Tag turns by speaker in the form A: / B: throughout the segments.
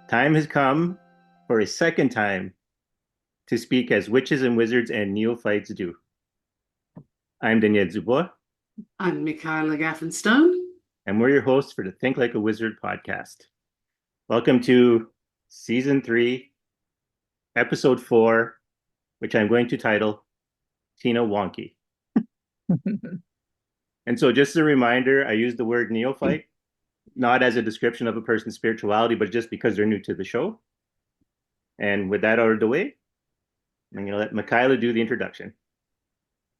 A: Time has come for a second time to speak as witches and wizards and neophytes do. I'm Daniel Dubois.
B: I'm Michaela Gaffenstone.
A: And we're your hosts for the Think Like a Wizard podcast. Welcome to Season 3, Episode 4, which I'm going to title Tina Wankey. And so just a reminder, I use the word neophyte, not as a description of a person's spirituality, but just because they're new to the show. And with that out of the way, I'm going to let Michaela do the introduction.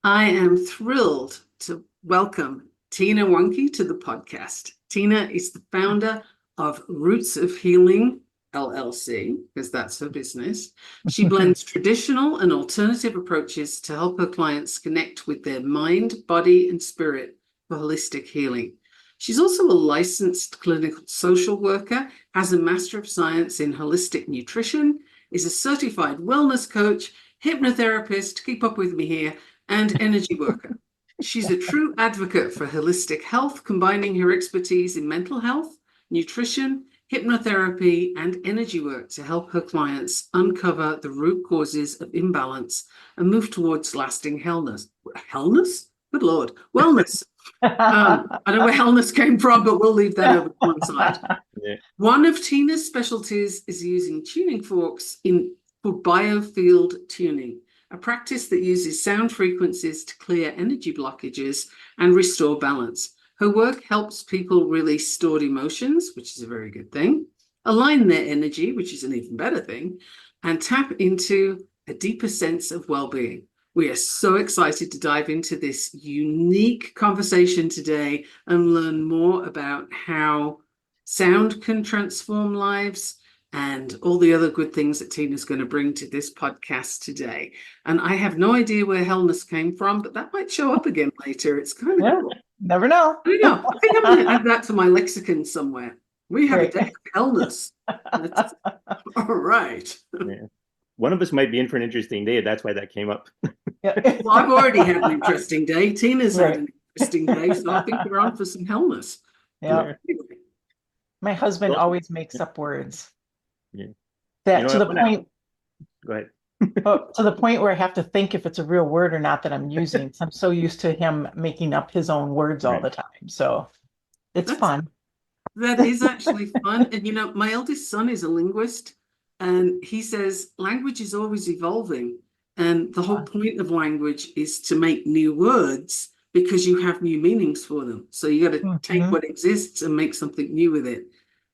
B: I am thrilled to welcome Tina Wankey to the podcast. Tina is the founder of Roots of Healing L.L.C, because that's her business. She blends traditional and alternative approaches to help her clients connect with their mind, body, and spirit for holistic healing. She's also a licensed clinical social worker, has a Master of Science in Holistic Nutrition, is a certified wellness coach, hypnotherapist, keep up with me here, and energy worker. She's a true advocate for holistic health, combining her expertise in mental health, nutrition, hypnotherapy, and energy work to help her clients uncover the root causes of imbalance and move towards lasting wellness. Wellness? Good Lord. Wellness. I don't know where wellness came from, but we'll leave that over to one side.
A: Yeah.
B: One of Tina's specialties is using tuning forks for biofield tuning, a practice that uses sound frequencies to clear energy blockages and restore balance. Her work helps people release stored emotions, which is a very good thing, align their energy, which is an even better thing, and tap into a deeper sense of well-being. We are so excited to dive into this unique conversation today and learn more about how sound can transform lives and all the other good things that Tina's going to bring to this podcast today. And I have no idea where hellness came from, but that might show up again later. It's kind of cool.
C: Never know.
B: I don't know. I think I'm going to add that to my lexicon somewhere. We have a day of hellness. All right.
A: Yeah. One of us might be in for an interesting day. That's why that came up.
B: Well, I've already had an interesting day. Tina's had an interesting day, so I think we're on for some hellness.
C: Yeah. Anyway. My husband always makes up words.
A: Yeah.
C: That to the point.
A: Go ahead.
C: To the point where I have to think if it's a real word or not that I'm using. I'm so used to him making up his own words all the time. So it's fun.
B: That is actually fun. And my eldest son is a linguist, and he says language is always evolving. And the whole point of language is to make new words because you have new meanings for them. So you got to take what exists and make something new with it.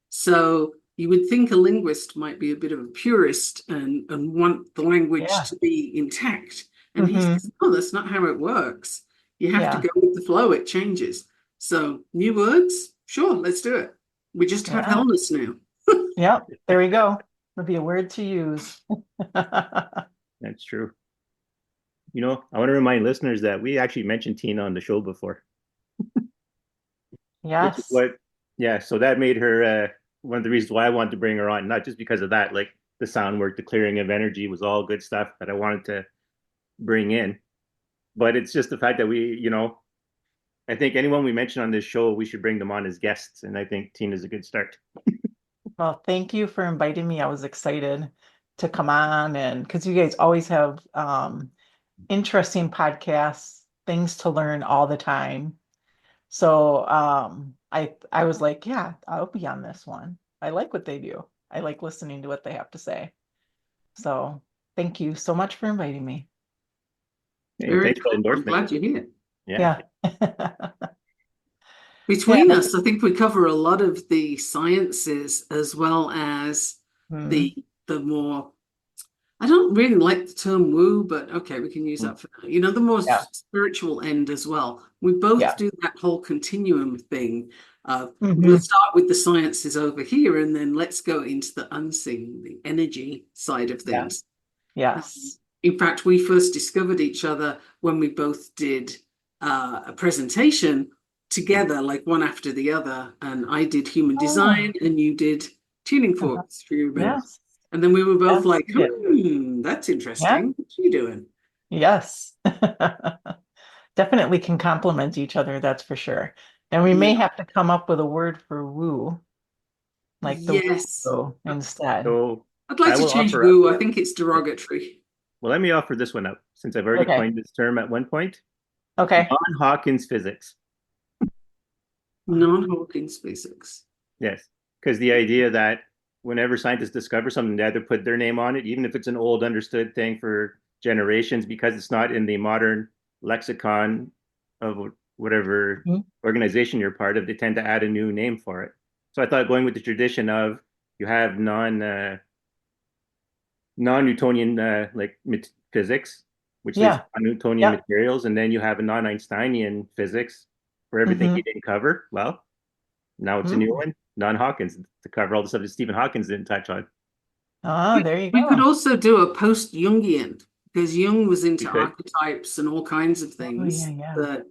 B: So you would think a linguist might be a bit of a purist and want the language to be intact. And he says, no, that's not how it works. You have to go with the flow. It changes. So new words, sure, let's do it. We just have hellness now.
C: Yep, there we go. It'll be a word to use.
A: That's true. I want to remind listeners that we actually mentioned Tina on the show before.
C: Yes.
A: So that made her one of the reasons why I wanted to bring her on, not just because of that, like the sound work, the clearing of energy was all good stuff that I wanted to bring in. But it's just the fact that I think anyone we mention on this show, we should bring them on as guests. And I think Tina's a good start.
C: Well, thank you for inviting me. I was excited to come on, and because you guys always have interesting podcasts, things to learn all the time. So I was like, yeah, I'll be on this one. I like what they do. I like listening to what they have to say. So thank you so much for inviting me.
A: Hey, thanks for the endorsement.
B: I'm glad you're here.
C: Yeah.
B: Between us, I think we cover a lot of the sciences as well as the more, I don't really like the term woo, but okay, we can use that for now. You know, the more
C: Yeah.
B: spiritual end as well. We both
C: Yeah.
B: do that whole continuum thing.
C: Mhm.
B: We'll start with the sciences over here, and then let's go into the unseen, the energy side of
C: Yeah.
B: things.
C: Yes.
B: In fact, we first discovered each other when we both did a presentation together, like one after the other. And I did human design,
C: Oh,
B: and you did tuning
C: uh-huh.
B: forks, if you remember.
C: Yes.
B: And then we were both
C: Yes,
B: like,
C: you did.
B: that's
C: Yeah.
B: interesting. What are you doing?
C: Yes. Definitely can complement each other, that's for sure. And we may
B: Yeah.
C: have to come up with a word for woo, like the
B: Yes.
C: woo instead.
A: So
B: I'd
A: I
B: like to
A: will
B: change
A: offer up.
B: woo. I think it's derogatory.
A: Well, let me offer this one up since I've already
C: Okay.
A: coined this term at one point.
C: Okay.
A: Non-Hawkins physics.
B: Non-Hawkins physics.
A: Yes, because the idea that whenever scientists discover something, they either put their name on it, even if it's an old understood thing for generations, because it's not in the modern lexicon of whatever
C: Mhm.
A: organization you're part of, they tend to add a new name for it. So I thought going with the tradition of you have non-Newtonian like physics, which leads to
C: Yeah.
A: non-Newtonian
C: Yep.
A: materials, and then you have a non-Einsteinian physics for everything he
C: Hmm.
A: didn't cover. Well, now it's a new one, non-Hawkins, to cover all the stuff that Stephen Hawkins didn't touch on.
C: Oh, there you
B: We could
C: go.
B: also do a post-Jungian because Jung was
A: We
B: into
A: could.
B: archetypes and all kinds of
C: Oh, yeah,
B: things.
C: yeah.
B: That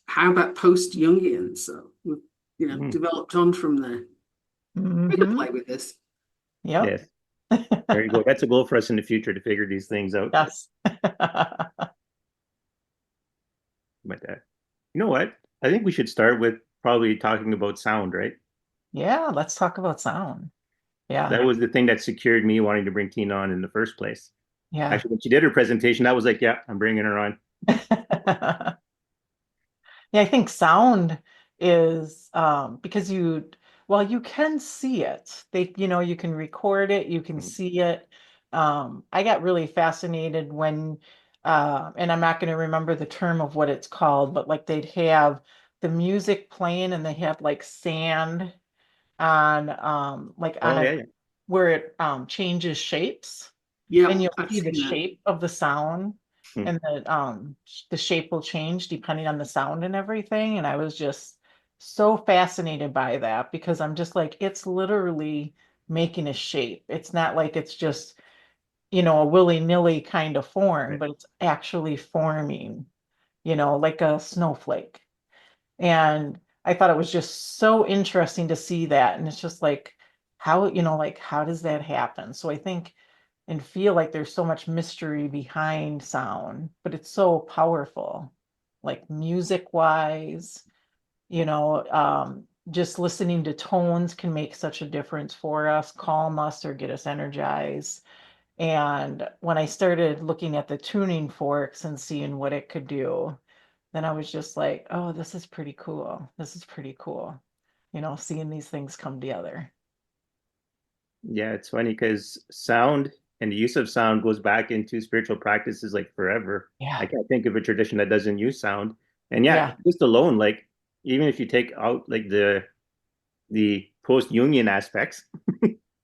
B: how about post-Jungian? So we've
A: Mm,
B: developed on from there. We could
C: Hmm.
B: play with this.
C: Yep.
A: yes, there you go. That's a goal for us in the future to figure these things out.
C: Yes.
A: But you know what? I think we should start with probably talking about sound, right?
C: Yeah, let's talk about sound. Yeah.
A: That was the thing that secured me wanting to bring Tina on in the first place.
C: Yeah.
A: Actually, when she did her presentation, I was like, yeah, I'm bringing her on.
C: Yeah, I think sound is because you can see it. You can record it, you can
A: Mm.
C: see it. I got really fascinated when, and I'm not going to remember the term of what it's called, but like they'd have the music playing and they have like sand on, like on
A: Oh,
C: a
A: yeah, yeah.
C: where it changes shapes and
B: Yep,
C: you'll
B: I've
C: see the
B: seen that.
C: shape of the sound
A: Mm.
C: and the shape will change depending on the sound and everything. And I was just so fascinated by that because I'm just like, it's literally making a shape. It's not like it's just, a willy-nilly kind of form,
A: Right.
C: but it's actually forming, like a snowflake. And I thought it was just so interesting to see that. And it's just like, how does that happen? So I think and feel like there's so much mystery behind sound, but it's so powerful, like music wise, just listening to tones can make such a difference for us, calm us or get us energized. And when I started looking at the tuning forks and seeing what it could do, then I was just like, oh, this is pretty cool. This is pretty cool, seeing these things come together.
A: Yeah, it's funny because sound and the use of sound goes back into spiritual practices like forever. I
C: Yeah.
A: can't think of a tradition that doesn't use sound. And yeah,
C: Yeah.
A: just alone, like even if you take out like the post-Jungian aspects,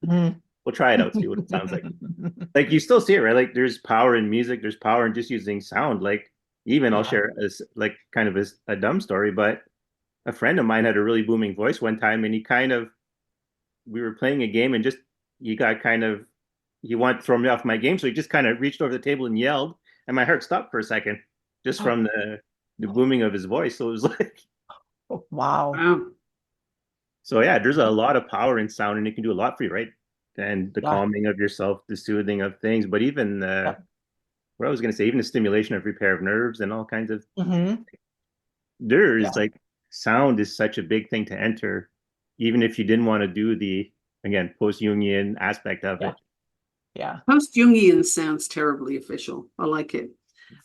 C: Mhm.
A: we'll try it out, see what it sounds like. Like you still see it, right? Like there's power in music, there's power in just using sound. Like even I'll
C: Yeah.
A: share as like kind of a dumb story, but a friend of mine had a really booming voice one time, and he kind of we were playing a game, and just he got kind of he wanted to throw me off my game, so he just kind of reached over the table and yelled, and my heart stopped for a second just
C: Oh,
A: from the booming of his voice. So it was like,
C: wow.
B: Wow.
A: so yeah, there's a lot of power in sound, and it can do a lot for you, right? And the
C: Yeah.
A: calming of yourself, the soothing of things, but even
C: Yep.
A: what I was going to say, even the stimulation of repair of nerves and all kinds of
C: Hmm.
A: there
C: Yeah.
A: is like sound is such a big thing to enter, even if you didn't want to do the again post-Jungian aspect of
C: Yeah.
A: it.
C: Yeah.
B: Post-Jungian sounds terribly official. I like it.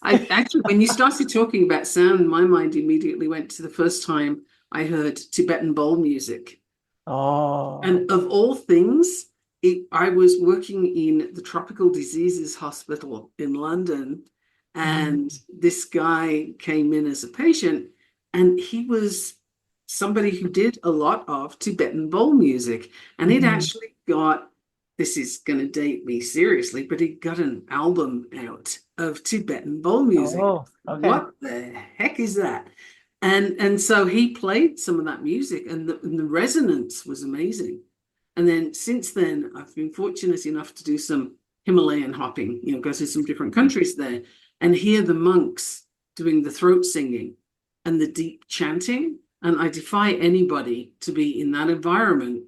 B: I actually, when you started talking about sound, my mind immediately went to the first time I heard Tibetan bowl music.
C: Oh.
B: And of all things, I was working in the Tropical Diseases Hospital in London,
C: Mhm.
B: and this guy came in as a patient, and he was somebody who did a lot of Tibetan bowl music, and it
C: Mhm.
B: actually got this is going to date me seriously, but he got an album out of Tibetan bowl music.
C: Oh, okay.
B: What the heck is that? And so he played some of that music, and the resonance was amazing. And then since then, I've been fortunate enough to do some Himalayan hopping, go to some different countries there and hear the monks doing the throat singing and the deep chanting. And I defy anybody to be in that environment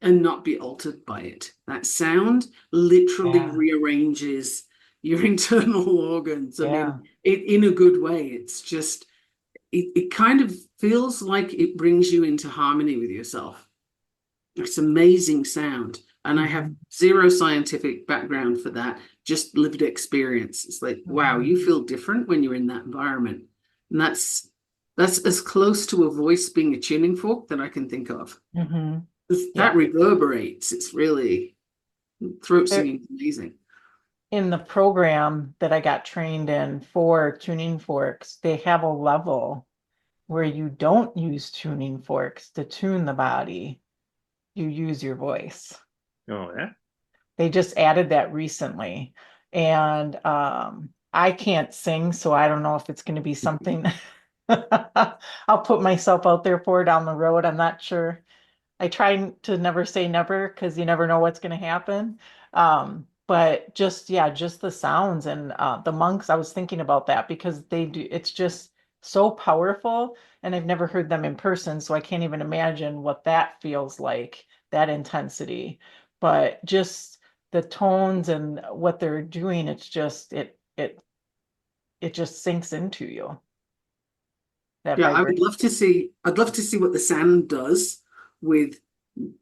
B: and not be altered by it. That sound literally rearranges your internal organs. I mean, in a good way. It's just, it kind of feels like it brings you into harmony with yourself. It's amazing sound. And I have zero scientific background for that, just lived experience. It's like, wow, you feel different when you're in that environment. And that's as close to a voice being a tuning fork that I can think of. That reverberates. It's really, throat singing is amazing.
C: In the program that I got trained in for tuning forks, they have a level where you don't use tuning forks to tune the body. You use your voice.
A: Oh, yeah.
C: They just added that recently. And I can't sing, so I don't know if it's going to be something I'll put myself out there for down the road. I'm not sure. I try to never say never because you never know what's going to happen. But just the sounds and the monks, I was thinking about that because it's just so powerful, and I've never heard them in person, so I can't even imagine what that feels like, that intensity. But just the tones and what they're doing, it's just it just sinks into you. That
B: Yeah,
C: vibration.
B: I'd love to see what the sound does with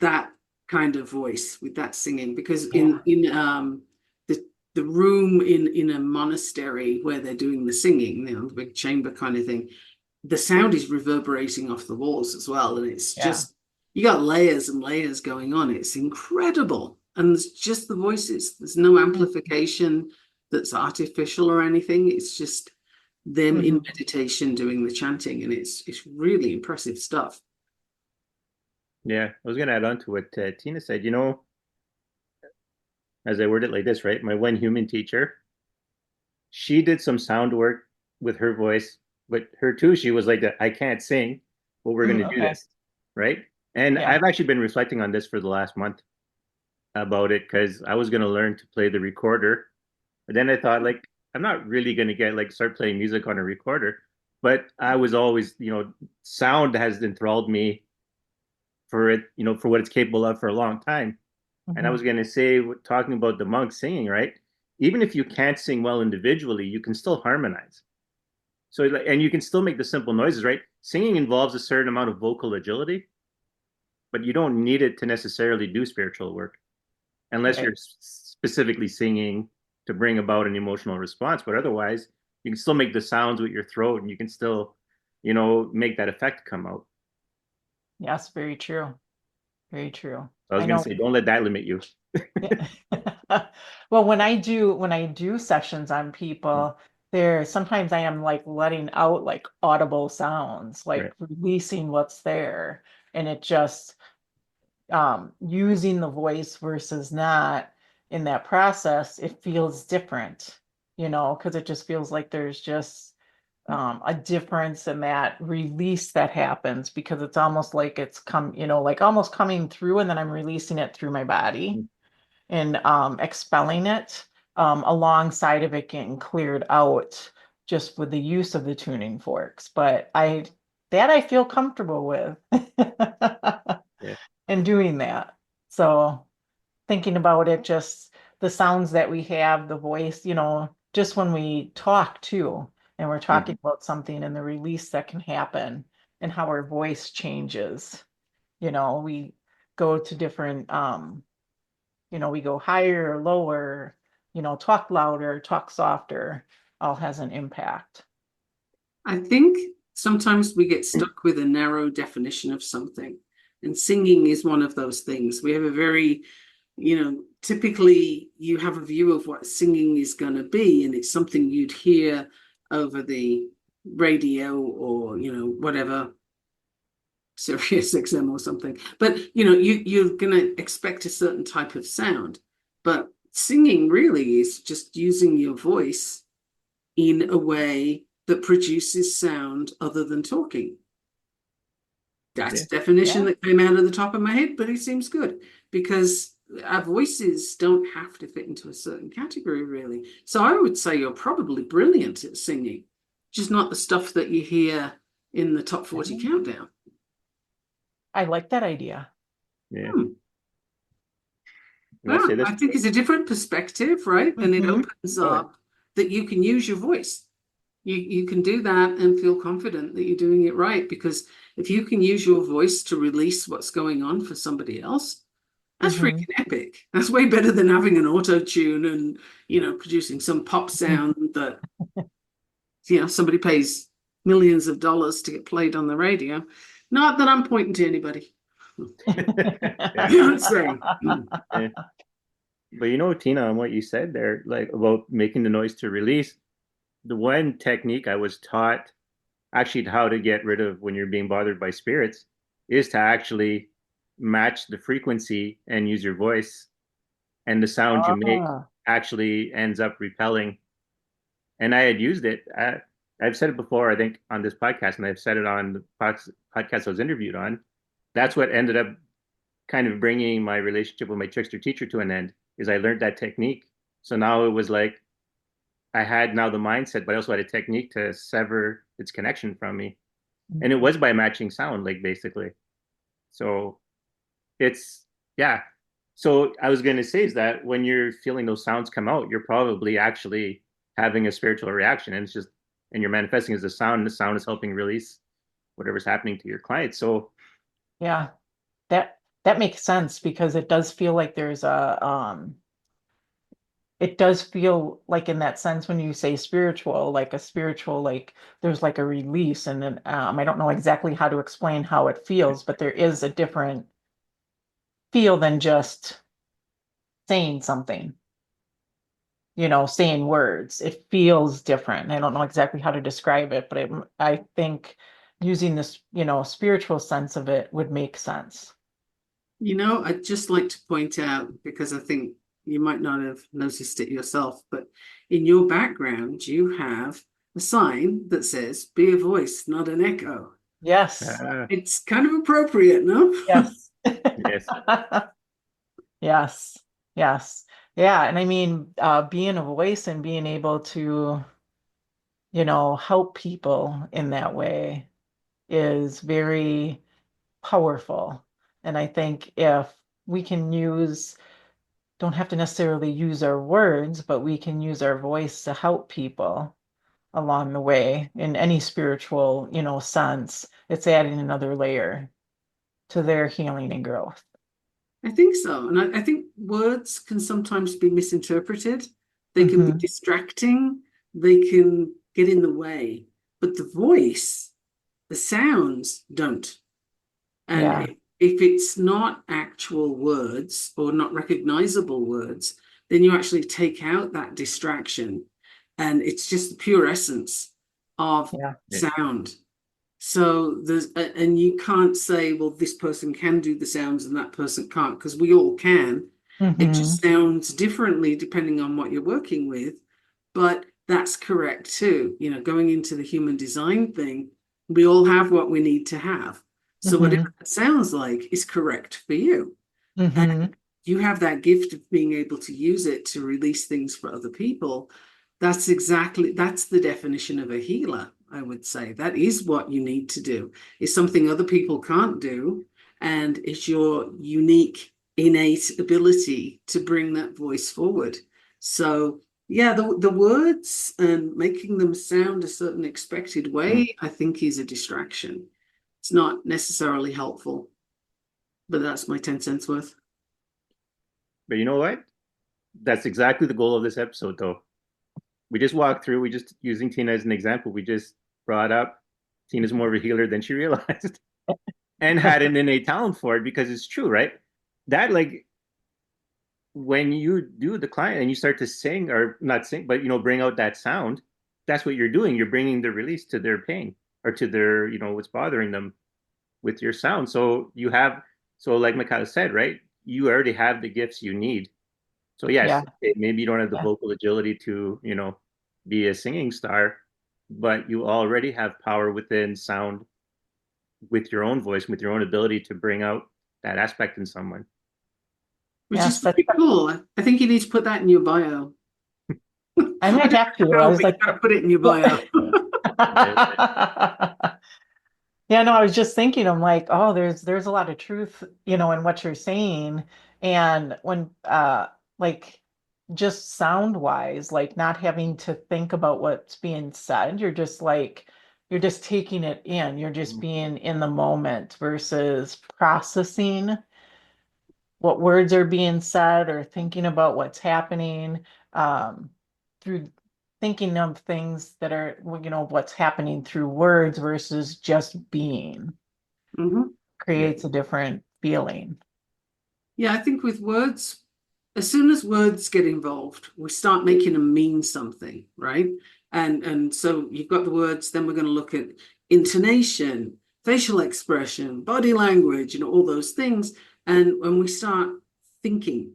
B: that kind of voice, with that singing, because in the room in a monastery where they're doing the singing, the big chamber kind of thing, the sound is reverberating off the walls as well, and it's just, you got layers and layers going on. It's incredible. And it's just the voices. There's no amplification that's artificial or anything. It's just them in meditation doing the chanting, and it's really impressive stuff.
A: Yeah, I was going to add on to what Tina said. As I word it like this, right? My one human teacher, she did some sound work with her voice, but her too, she was like, I can't sing, but we're going to do this, right? And I've actually been reflecting on this for the last month about it, because I was going to learn to play the recorder. But then I thought, like, I'm not really going to start playing music on a recorder. But I was always, sound has enthralled me for it, for what it's capable of for a long time. And I was going to say, talking about the monks singing, right? Even if you can't sing well individually, you can still harmonize. So, and you can still make the simple noises, right? Singing involves a certain amount of vocal agility, but you don't need it to necessarily do spiritual work unless you're specifically singing to bring about an emotional response. But otherwise, you can still make the sounds with your throat, and you can still, make that effect come out.
C: Yes, very true. Very true.
A: I was going to say, don't let that limit you.
C: Well, when I do sessions on people, sometimes I am like letting out like audible sounds, like releasing what's there, and it just using the voice versus not in that process, it feels different, because it just feels like there's just a difference in that release that happens, because it's almost like it's like almost coming through, and then I'm releasing it through my body and expelling it alongside of it getting cleared out just with the use of the tuning forks. But I feel comfortable with and doing that. So thinking about it, just the sounds that we have, the voice, just when we talk too, and we're talking about something and the release that can happen and how our voice changes. We go to different, we go higher or lower, talk louder, talk softer, all has an impact.
B: I think sometimes we get stuck with a narrow definition of something, and singing is one of those things. We have a very, typically you have a view of what singing is going to be, and it's something you'd hear over the radio or, whatever, Sirius XM or something. But, you're going to expect a certain type of sound. But singing really is just using your voice in a way that produces sound other than talking. That's a definition
C: Yeah.
B: that came out of the top of my head, but it seems good because our voices don't have to fit into a certain category, really. So I would say you're probably brilliant at singing, just not the stuff that you hear in the top 40 countdown.
C: I like that idea.
A: Yeah.
B: Hmm.
A: And I'll
B: Well,
A: say this.
B: I think it's a different perspective, right? And it opens
A: Oh,
B: up that you can use your voice. You can do that and feel confident that you're doing it right. Because if you can use your voice to release what's going on for somebody else, that's freaking epic. That's way better than having an auto tune and, producing some pop sound that, somebody pays millions of dollars to get played on the radio. Not that I'm pointing to anybody.
A: yeah.
B: You know what I'm saying?
A: Yeah. But Tina, on what you said there, like about making the noise to release, the one technique I was taught actually how to get rid of when you're being bothered by spirits is to actually match the frequency and use your voice, and the sound you make
C: Ah,
A: actually ends up repelling. And I had used it. I've said it before, I think, on this podcast, and I've said it on the podcast I was interviewed on. That's what ended up kind of bringing my relationship with my trickster teacher to an end, is I learned that technique. So now it was like I had now the mindset, but I also had a technique to sever its connection from me. And it was by matching sound, like basically. So it's, yeah. So I was going to say is that when you're feeling those sounds come out, you're probably actually having a spiritual reaction, and it's just, and you're manifesting as a sound, and the sound is helping release whatever's happening to your client. So
C: yeah. That makes sense because it does feel like there's it does feel like in that sense when you say spiritual, like a spiritual, like there's like a release, and then I don't know exactly how to explain how it feels, but there is a different feel than just saying something, saying words. It feels different. I don't know exactly how to describe it, but I think using this, spiritual sense of it would make sense.
B: I'd just like to point out, because I think you might not have noticed it yourself, but in your background, you have a sign that says, be a voice, not an echo.
C: Yes.
B: It's kind of appropriate, no?
C: Yes.
A: yes,
C: Yes. Yes. Yeah. And I mean, being a voice and being able to, help people in that way is very powerful. And I think if we can don't have to necessarily use our words, but we can use our voice to help people along the way in any spiritual, sense, it's adding another layer to their healing and growth.
B: I think so. And I think words can sometimes be misinterpreted. They can be
C: Hmm.
B: distracting. They can get in the way. But the voice, the sounds don't. And
C: Yeah.
B: if it's not actual words or not recognizable words, then you actually take out that distraction. And it's just the pure essence of
C: Yeah.
B: sound. So and you can't say, well, this person can do the sounds and that person can't, because we all can. It
C: Hmm.
B: just sounds differently depending on what you're working with. But that's correct too. Going into the human design thing, we all have what we need to have. So
C: Hmm.
B: whatever that sounds like is correct for you.
C: Hmm.
B: And you have that gift of being able to use it to release things for other people. That's the definition of a healer, I would say. That is what you need to do. It's something other people can't do. And it's your unique, innate ability to bring that voice forward. So, yeah, the words and making them sound a certain expected way, I think is a distraction. It's not necessarily helpful, but that's my 10 cents worth.
A: but you know what? That's exactly the goal of this episode, though. We just walked through. We just using Tina as an example. We just brought up Tina's more of a healer than she realized, and had an innate talent for it, because it's true, right? That, like, when you do the client and you start to sing, or not sing, but bring out that sound, that's what you're doing. You're bringing the release to their pain, or to their what's bothering them with your sound. So like Michaela said, right, you already have the gifts you need So yes,
C: Yeah.
A: okay, maybe you don't have the
C: Yeah.
A: vocal agility to, be a singing star, but you already have power within sound with your own voice, with your own ability to bring out that aspect in someone.
B: Which is
C: Yes, that's,
B: pretty cool. I think you need to put that in your bio.
C: I
B: I
C: might
B: don't
C: have to.
B: know
C: I
B: how,
C: was
B: but you
C: like,
B: gotta put it in your bio.
C: yeah, no, I was just thinking, I'm like, oh, there's a lot of truth, in what you're saying. And when like just sound wise, like not having to think about what's being said, you're just taking it in. You're just being in the moment versus processing what words are being said or thinking about what's happening through thinking of things that are, what's happening through words versus just being
B: Mhm.
A: Yeah.
C: creates a different feeling.
B: Yeah, I think with words, as soon as words get involved, we start making them mean something, right? And so you've got the words, then we're going to look at intonation, facial expression, body language, all those things. And when we start thinking,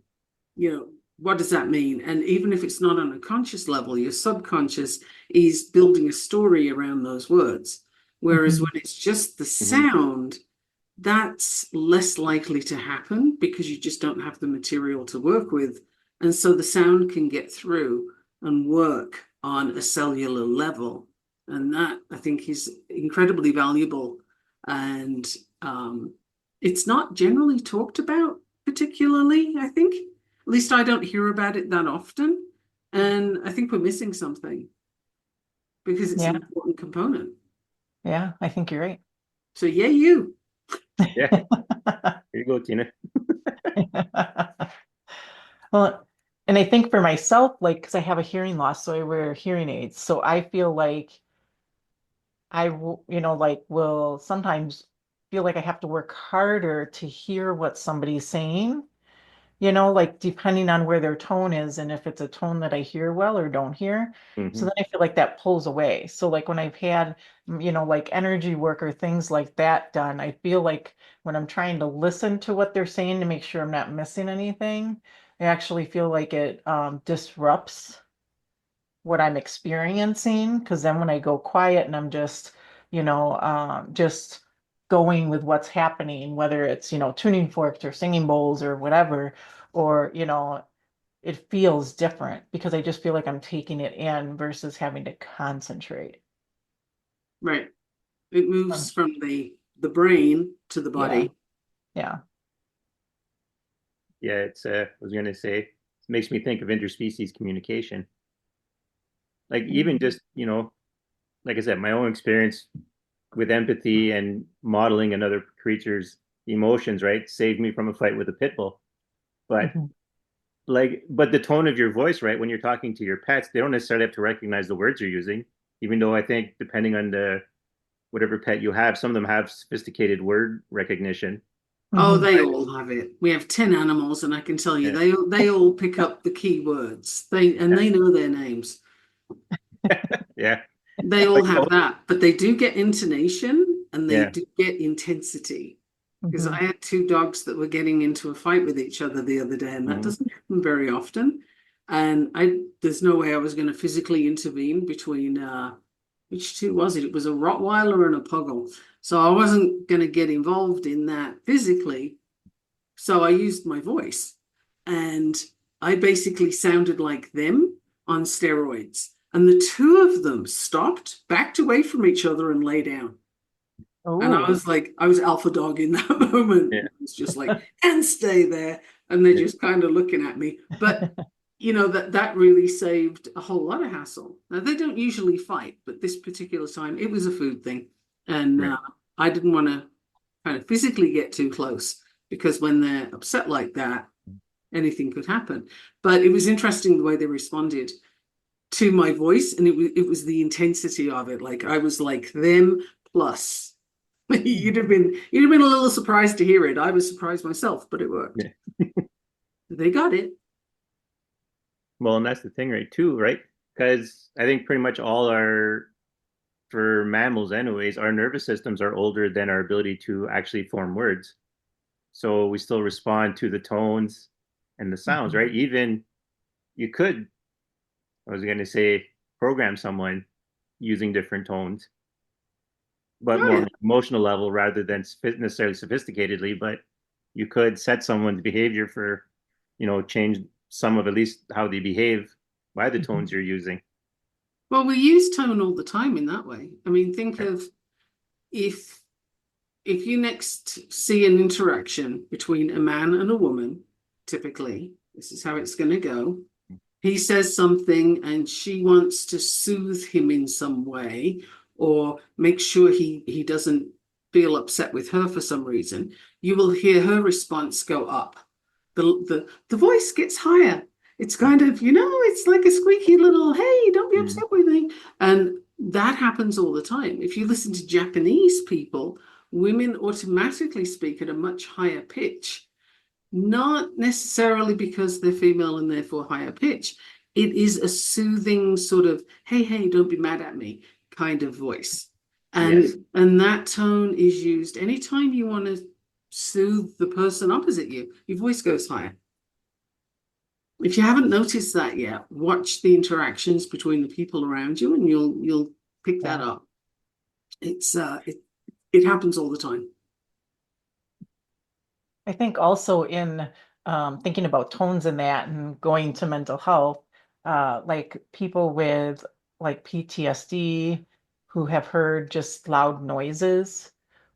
B: what does that mean? And even if it's not on a conscious level, your subconscious is building a story around those words. Whereas
C: Mhm.
B: when it's just the
A: Mhm.
B: sound, that's less likely to happen because you just don't have the material to work with. And so the sound can get through and work on a cellular level. And that I think is incredibly valuable. And it's not generally talked about particularly, I think. At least I don't hear about it that often. And I think we're missing something because it's an
C: Yeah,
B: important component.
C: yeah, I think you're right.
B: So, yeah, you.
A: Yeah. Here you go, Tina.
C: Well, and I think for myself, like, because I have a hearing loss, so I wear hearing aids. So I feel like like will sometimes feel like I have to work harder to hear what somebody's saying, like depending on where their tone is and if it's a tone that I hear well or don't hear. So
A: Hmm.
C: then I feel like that pulls away. So like when I've had, like energy work or things like that done, I feel like when I'm trying to listen to what they're saying to make sure I'm not missing anything, I actually feel like it disrupts what I'm experiencing. Because then when I go quiet and I'm just going with what's happening, whether it's, tuning forks or singing bowls or whatever, or, it feels different because I just feel like I'm taking it in versus having to concentrate.
B: Right. It
C: Um,
B: moves from the brain to the
C: yeah,
B: body.
C: yeah.
A: Yeah, I was gonna say, it makes me think of interspecies communication. Like even just, like I said, my own experience with empathy and modeling another creature's emotions, right, saved me from a fight with a pit bull. But
C: Mhm.
A: but the tone of your voice, right, when you're talking to your pets, they don't necessarily have to recognize the words you're using, even though I think depending on the whatever pet you have, some of them have sophisticated word recognition.
B: Oh,
C: Mhm.
B: they all have it. We have 10 animals, and I can tell you
A: Yeah.
B: they all pick up the key words. They know their names.
A: Yeah.
B: They
A: But
B: all have that, but they do get intonation and they
A: yeah.
B: do get intensity. Because I
C: Mhm.
B: had two dogs that were getting into a fight with each other the other day, and that
A: Mhm.
B: doesn't happen very often. And there's no way I was going to physically intervene between which two was it? It was a Rottweiler and a Puggle. So I wasn't going to get involved in that physically. So I used my voice, and I basically sounded like them on steroids. And the two of them stopped, backed away from each other, and lay down. And I
C: Oh,
B: was like, I was alpha dog in that moment.
A: Yeah.
B: It was just like, and stay there. And they're
A: Yeah.
B: just kind of looking at me. But that really saved a whole lot of hassle. Now they don't usually fight, but this particular time it was a food thing. And
A: Right.
B: I didn't want to kind of physically get too close because when they're upset like that, anything could happen. But it was interesting the way they responded to my voice, and it was the intensity of it. Like I was like them plus. You'd have been a little surprised to hear it. I was surprised myself, but it worked.
A: Yeah.
B: They got it.
A: Well, and that's the thing, right, too, right? Because I think pretty much all our, for mammals anyways, our nervous systems are older than our ability to actually form words. So we still respond to the tones and the sounds,
C: mhm.
A: right? Even you could, I was going to say, program someone using different tones, but
B: Oh,
A: more on
B: yeah.
A: an emotional level rather than necessarily sophisticatedly. But you could set someone's behavior for, change some of at least how they behave by the tones you're using.
B: Well, we use tone all the time in that way. I mean, think of if you next see an interaction between a man and a woman, typically, this is how it's going to go. He says something and she wants to soothe him in some way or make sure he doesn't feel upset with her for some reason. You will hear her response go up. The voice gets higher. It's kind of, it's like a squeaky little, hey, don't be upset with me. And that happens all the time. If you listen to Japanese people, women automatically speak at a much higher pitch, not necessarily because they're female and therefore higher pitch. It is a soothing sort of, hey, don't be mad at me kind of voice. And
A: Yes.
B: and that tone is used anytime you want to soothe the person opposite you, your voice goes higher. If you haven't noticed that yet, watch the interactions between the people around you and you'll pick that up. It's it happens all the time.
C: I think also in thinking about tones and that and going to mental health, like people with like PTSD who have heard just loud noises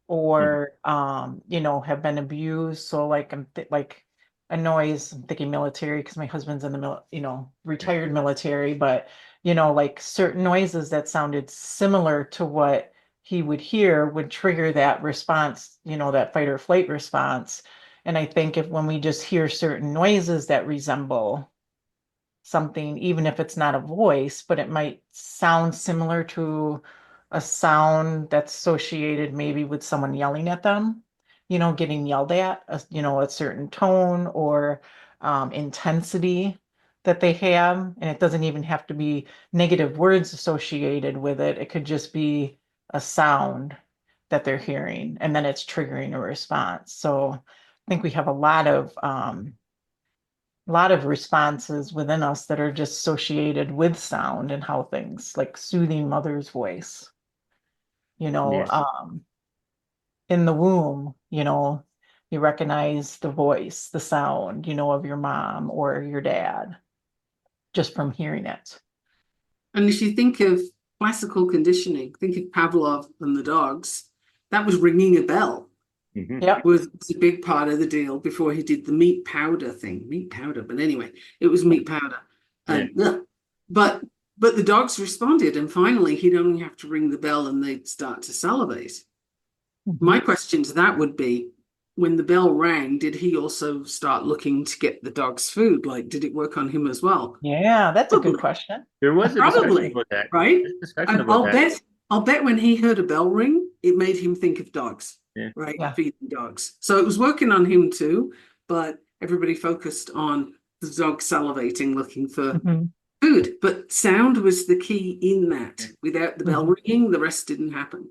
C: or have been abused. So like like a noise, I'm thinking military because my husband's in the retired military, but like certain noises that sounded similar to what he would hear would trigger that response, that fight or flight response. And I think when we just hear certain noises that resemble something, even if it's not a voice, but it might sound similar to a sound that's associated maybe with someone yelling at them, getting yelled at, a certain tone or intensity that they have. And it doesn't even have to be negative words associated with it. It could just be a sound that they're hearing, and then it's triggering a response. So I think we have a lot of responses within us that are just associated with sound and how things like soothing mother's voice, you know,
A: Yes.
C: um, in the womb, you recognize the voice, the sound, of your mom or your dad just from hearing it.
B: And if you think of classical conditioning, think of Pavlov and the dogs, that was ringing a bell.
C: Yep.
B: Was a big part of the deal before he did the meat powder thing. Meat powder, but anyway, it was meat powder. And but the dogs responded, and finally he'd only have to ring the bell and they'd start to salivate. My question to that would be, when the bell rang, did he also start looking to get the dog's food? Like, did it work on him as well?
C: Yeah, that's a good
B: Probably.
C: question.
A: There was a discussion
B: Probably,
A: about that.
B: right?
A: There's a discussion
B: And
A: about that.
B: I'll bet when he heard a bell ring, it made him think of dogs,
A: Yeah.
B: right?
C: Yeah.
B: Feeding dogs. So it was working on him too, but everybody focused on the dog salivating, looking for food. But sound was the key in that. Without the bell ringing, the rest didn't happen.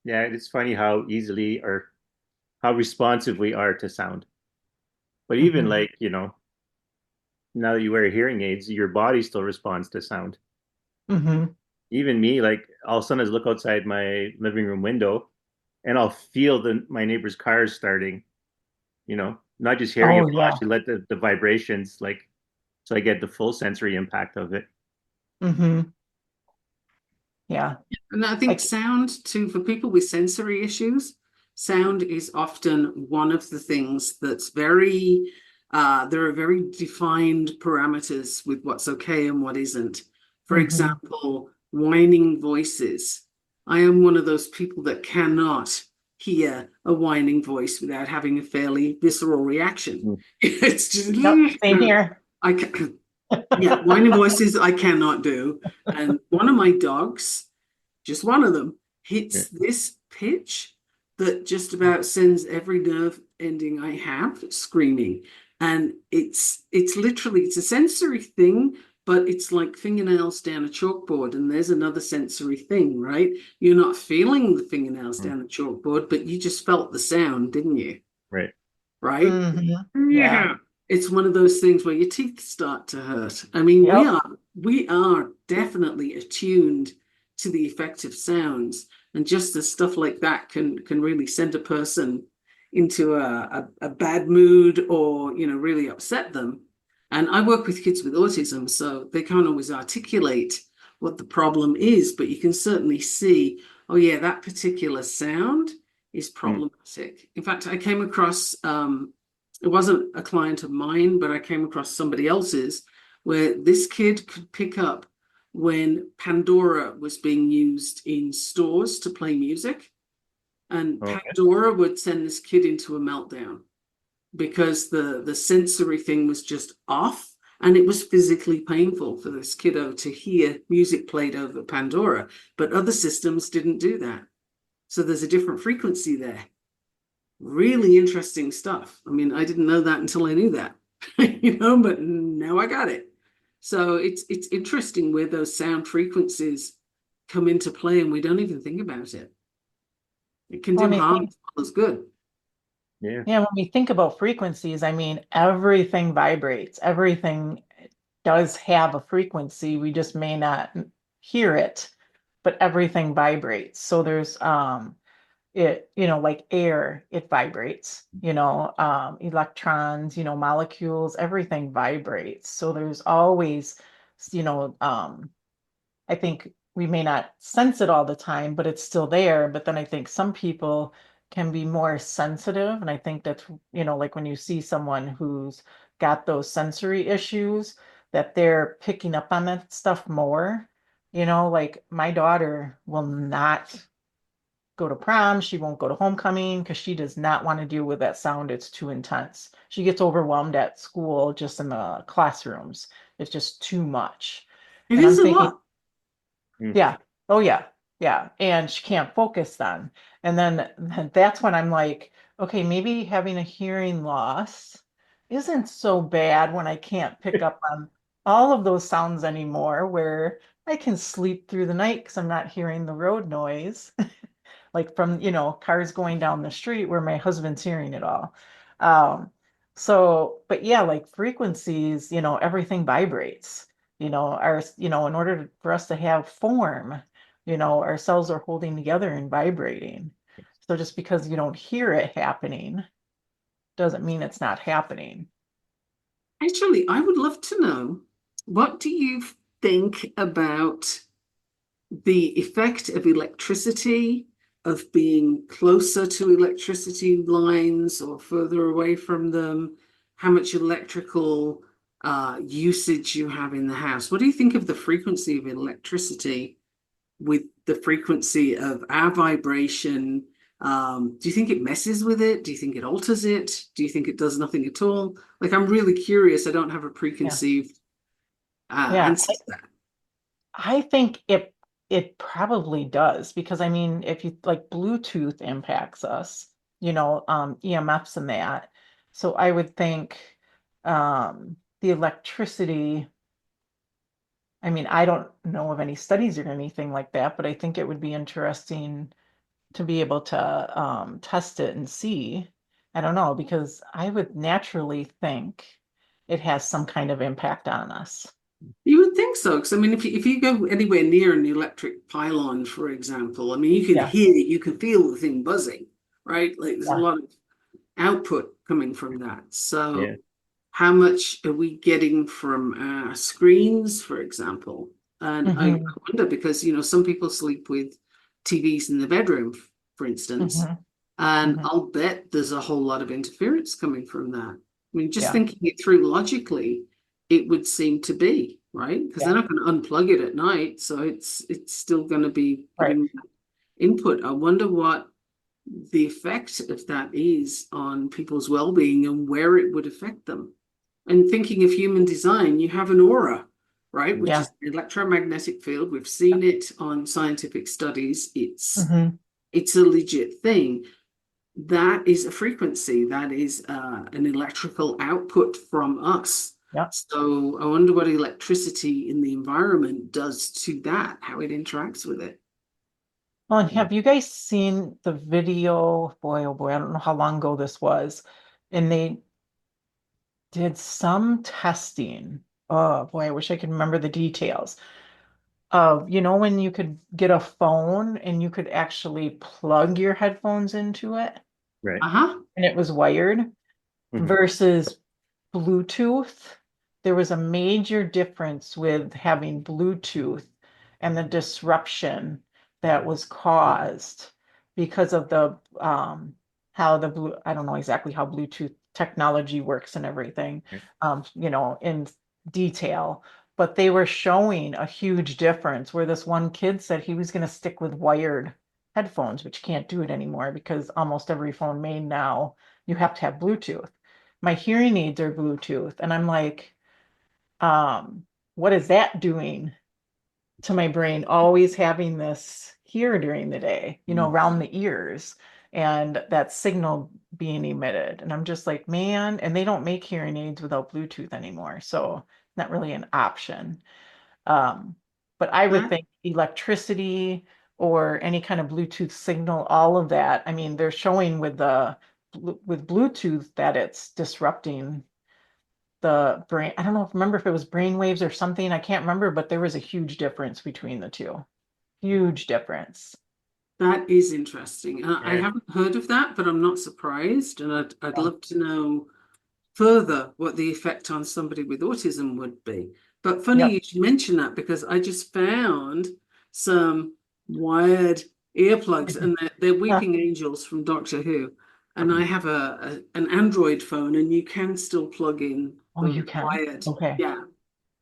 A: Yeah, it's funny how easily or how responsive we are to sound. But even like, now that you wear hearing aids, your body still responds to sound. Even me, like all of a sudden I look outside my living room window and I'll feel my neighbor's cars starting, not just hearing it,
C: Oh,
A: but
C: yeah.
A: actually let the vibrations like so I get the full sensory impact of it.
C: Yeah.
B: And I think sound too, for people with sensory issues, sound is often one of the things that's very, there are very defined parameters with what's okay and what isn't. For example, whining voices. I am one of those people that cannot hear a whining voice without having a fairly visceral reaction. It's just,
C: Same here.
B: I can, yeah, whining voices I cannot do. And one of my dogs, just one of them, hits this pitch that just about sends every nerve ending I have screaming. And it's literally, it's a sensory thing, but it's like fingernails down a chalkboard, and there's another sensory thing, right? You're not feeling the fingernails down the chalkboard, but you just felt the sound, didn't you?
A: Right.
B: Right?
C: Yeah.
B: It's one of those things where your teeth start to hurt. I mean,
C: Yep.
B: we are definitely attuned to the effect of sounds, and just as stuff like that can really send a person into a bad mood, or really upset them. And I work with kids with autism, so they can't always articulate what the problem is, but you can certainly see, oh yeah, that particular sound is
A: Mm.
B: problematic. In fact, I came across it wasn't a client of mine, but I came across somebody else's, where this kid could pick up when Pandora was being used in stores to play music. And
A: Okay.
B: Pandora would send this kid into a meltdown because the sensory thing was just off. And it was physically painful for this kiddo to hear music played over Pandora. But other systems didn't do that. So there's a different frequency there. Really interesting stuff. I mean, I didn't know that until I knew that, but now I got it. So it's interesting where those sound frequencies come into play and we don't even think about it. It can
C: Well,
B: do
C: and I
B: harm
C: think,
B: as well as good.
A: Yeah.
C: yeah, when we think about frequencies, I mean, everything vibrates. Everything does have a frequency. We just may not hear it, but everything vibrates. So there's it, like air, it vibrates, electrons, molecules, everything vibrates. So there's always, you know, I think we may not sense it all the time, but it's still there. But then I think some people can be more sensitive. And I think that's, like when you see someone who's got those sensory issues, that they're picking up on that stuff more. Like my daughter will not go to prom. She won't go to homecoming because she does not want to deal with that sound. It's too intense. She gets overwhelmed at school, just in the classrooms. It's just too much.
B: It
C: And I'm
B: is a
C: thinking,
B: lot.
A: Mm.
C: yeah. Oh yeah. Yeah. And she can't focus then. And then that's when I'm like, okay, maybe having a hearing loss isn't so bad when I can't pick up on all of those sounds anymore, where I can sleep through the night because I'm not hearing the road noise, like from, cars going down the street where my husband's hearing it all. Um, but yeah, like frequencies, everything vibrates, in order for us to have form, our cells are holding together and vibrating. So just because you don't hear it happening doesn't mean it's not happening.
B: Actually, I would love to know, what do you think about the effect of electricity, of being closer to electricity lines or further away from them, how much electrical usage you have in the house? What do you think of the frequency of electricity with the frequency of our vibration? Do you think it messes with it? Do you think it alters it? Do you think it does nothing at all? Like, I'm really curious. I don't have a
C: Yeah.
B: preconceived
C: Yeah.
B: answer to that.
C: I think it probably does, because I mean, if you like, Bluetooth impacts us, EMFs and that. So I would think the electricity, I mean, I don't know of any studies or anything like that, but I think it would be interesting to be able to test it and see. I don't know, because I would naturally think it has some kind of impact on us.
B: You would think so, because I mean, if you go anywhere near an electric pylon, for example, I mean, you can
C: Yeah,
B: hear, you can feel the thing buzzing, right? Like, there's a
C: yeah.
B: lot of output coming from that.
A: Yeah.
B: So, how much are we getting from our screens, for example? And I
C: Hmm.
B: wonder, because some people sleep with TVs in the bedroom, for instance,
C: Hmm.
B: and
C: Hmm.
B: I'll bet there's a whole lot of interference coming from that. I mean, just
C: Yeah,
B: thinking it through logically, it would seem to be, right? Because they're
C: yeah,
B: not going to unplug it at night, so it's still going to be
C: right.
B: putting input. I wonder what the effect of that is on people's well-being and where it would affect them. And thinking of human design, you have an aura, right, which
C: Yeah.
B: is an electromagnetic field. We've seen it on scientific studies.
C: Hmm.
B: It's a legit thing. That is a frequency. That is an electrical output from us.
C: Yeah.
B: So I wonder what electricity in the environment does to that, how it interacts with it.
C: Well, and have you guys seen the video? Boy, oh boy, I don't know how long ago this was. And did some testing. Oh boy, I wish I could remember the details of, when you could get a phone and you could actually plug your headphones into it
A: Right.
B: Uh-huh.
C: and it was wired
A: Mhm.
C: versus Bluetooth. There was a major difference with having Bluetooth and the disruption that was caused because of the how the blue I don't know exactly how Bluetooth technology works and everything,
A: Right.
C: in detail, but they were showing a huge difference where this one kid said he was going to stick with wired headphones, which can't do it anymore because almost every phone made now you have to have Bluetooth. My hearing aids are Bluetooth, and I'm like, um, what is that doing to my brain? Always having this here during the day,
A: Mhm.
C: around the ears, and that signal being emitted. And I'm just like, man, and they don't make hearing aids without Bluetooth anymore. So not really an option. Um, but I would
B: That
C: think electricity or any kind of Bluetooth signal, all of that. I mean, they're showing with Bluetooth that it's disrupting the brain. I don't know remember if it was brain waves or something. I can't remember, but there was a huge difference between the two. Huge difference.
B: that is interesting. I
A: Yeah.
B: haven't heard of that, but I'm not surprised, and I'd
C: Yeah.
B: love to know further what the effect on somebody with autism would be. But funny
C: Yep.
B: you should mention that because I just found some wired earplugs and they're
C: Huh.
B: weeping angels from Doctor Who. And I
A: Mhm.
B: have an Android phone and you can still plug in
C: Oh, you
B: the
C: can?
B: wired.
C: Okay.
B: Yeah,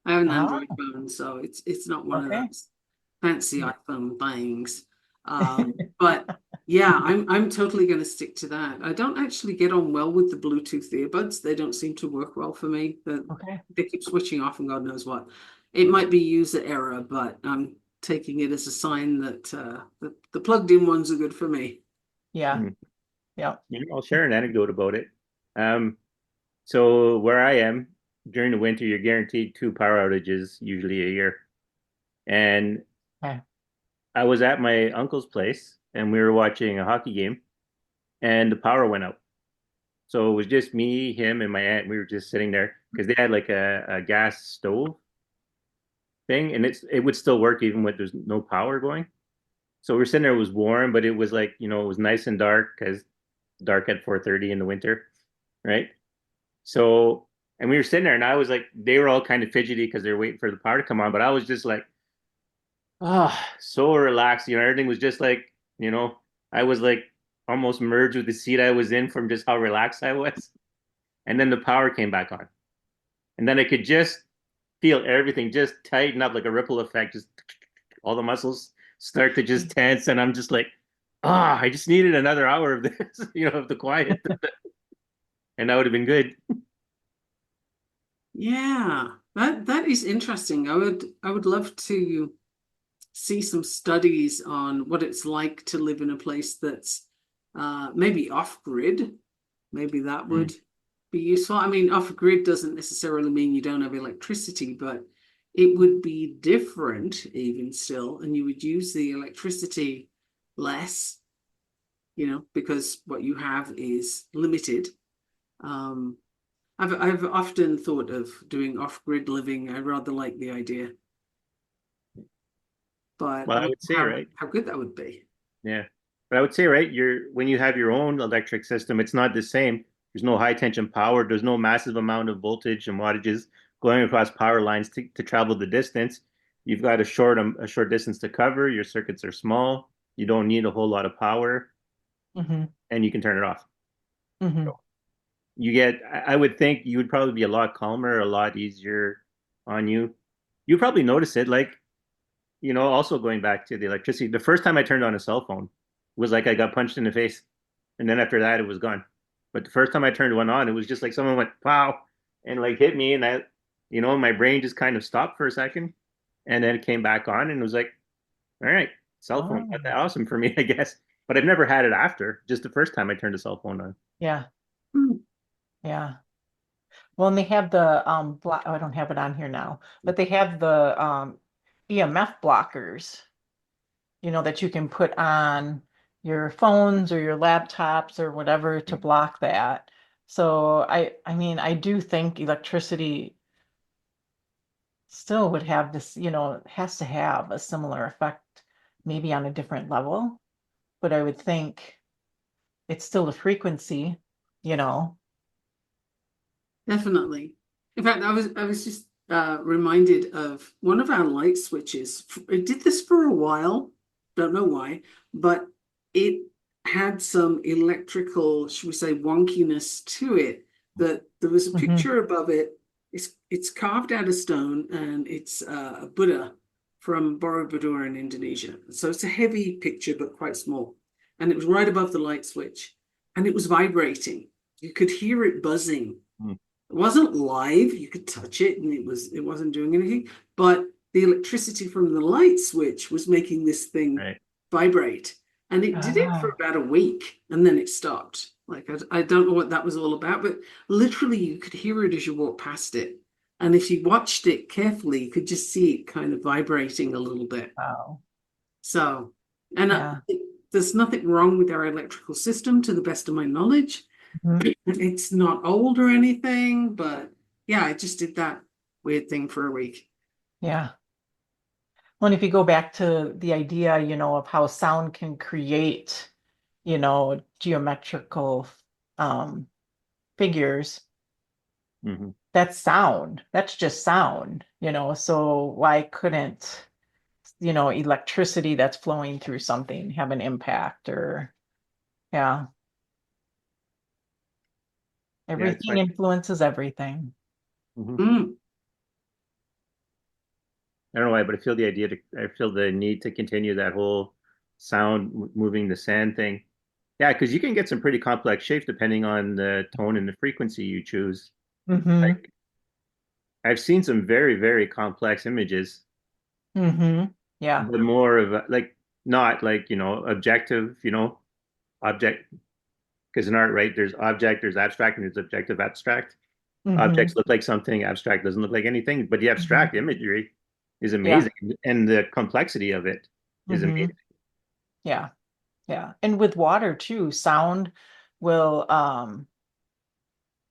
B: I have an Android
C: Oh,
B: phone, so it's not one of
C: okay.
B: those fancy
C: Yeah.
B: iPhone things. But yeah, I'm totally going to stick to that. I don't actually get on well with the Bluetooth earbuds. They don't seem to work well for me.
C: Okay.
B: They keep switching off and God knows what. It might be user error, but I'm taking it as a sign that the plugged in ones are good for me.
C: Yeah.
A: Mhm.
C: Yeah.
A: I'll share an anecdote about it. Um, so where I am during the winter, you're guaranteed 2 power outages usually a year. And
C: Okay.
A: I was at my uncle's place and we were watching a hockey game and the power went out. So it was just me, him, and my aunt. We were just sitting there because they had like a gas stove thing, and it would still work even when there's no power going. So we were sitting there. It was warm, but it was like it was nice and dark because dark at 4:30 in the winter, right? So and we were sitting there, and I was like, they were all kind of fidgety because they were waiting for the power to come on, but I was just like, oh, so relaxed. Everything was just like, I was like almost merged with the seat I was in from just how relaxed I was. And then the power came back on. And then I could just feel everything just tighten up like a ripple effect. Just all the muscles start to just tense. And I'm just like, I just needed another hour of this, of the quiet. And that would have been good.
B: Yeah, that is interesting. I would love to see some studies on what it's like to live in a place that's maybe off grid. Maybe that
A: Mm.
B: would be useful. I mean, off grid doesn't necessarily mean you don't have electricity, but it would be different even still, and you would use the electricity less, because what you have is limited. Um, I've often thought of doing off grid living. I rather like the idea, but
A: Well,
B: I
A: I
B: don't
A: would
B: know
A: say,
B: how
A: right?
B: how good that would be.
A: Yeah. But I would say, right, when you have your own electric system, it's not the same. There's no high tension power. There's no massive amount of voltage and wattages going across power lines to travel the distance. You've got a short distance to cover. Your circuits are small. You don't need a whole lot of power,
C: Hmm.
A: and you can turn it off.
C: Hmm.
A: I would think you would probably be a lot calmer, a lot easier on you. You probably notice it, like, also going back to the electricity. The first time I turned on a cell phone was like I got punched in the face. And then after that, it was gone. But the first time I turned one on, it was just like someone went, pow, and like hit me. And my brain just kind of stopped for a second. And then it came back on and it was like, all right, cell phone,
C: Oh,
A: not that awesome for me, I guess. But I've never had it after, just the first time I turned a cell phone on.
C: yeah.
B: Hmm.
C: Yeah. Well, and they have the block. Oh, I don't have it on here now, but they have the EMF blockers, that you can put on your phones or your laptops or whatever to block that. So I mean, I do think electricity still would have this, has to have a similar effect, maybe on a different level, but I would think it's still the frequency, you know.
B: Definitely. In fact, I was just reminded of one of our light switches. It did this for a while, don't know why, but it had some electrical, should we say, wonkiness to it. That there was a
C: Hmm.
B: picture above it. It's carved out of stone, and it's a Buddha from Borobudur in Indonesia. So it's a heavy picture, but quite small. And it was right above the light switch, and it was vibrating. You could hear it buzzing.
A: Mm.
B: It wasn't live. You could touch it and it wasn't doing anything. But the electricity from the light switch was making this thing
A: Right.
B: vibrate. And it did it for
C: Ah,
B: about a week and then it stopped. Like I don't know what that was all about, but literally you could hear it as you walked past it. And if you watched it carefully, you could just see it kind of vibrating a little bit.
C: wow.
B: So, and
C: Yeah.
B: there's nothing wrong with our electrical system to the best of my knowledge.
C: Mhm.
B: It's not old or anything, but yeah, I just did that weird thing for a week.
C: Yeah. Well, and if you go back to the idea, of how sound can create, geometrical um, figures,
A: Hmm.
C: that's sound. That's just sound, so why couldn't, electricity that's flowing through something have an impact or, yeah,
A: Yeah, it's
C: everything
A: like,
C: influences everything.
A: mhm.
B: Mm,
A: I don't know why, but I feel the need to continue that whole moving the sand thing. Yeah, because you can get some pretty complex shapes depending on the tone and the frequency you choose.
C: Mm-hmm.
A: Like I've seen some very, very complex images,
C: Mm-hmm. Yeah.
A: but more of like not like, objective, object, because in art, right, there's object, there's abstract, and there's objective abstract.
C: Mm-hmm.
A: Objects look like something, abstract doesn't look like anything, but the
C: Mm-hmm.
A: abstract imagery is
C: Yeah.
A: amazing, and the complexity of it is
C: Mm-hmm.
A: amazing.
C: Yeah. Yeah. And with water too, sound will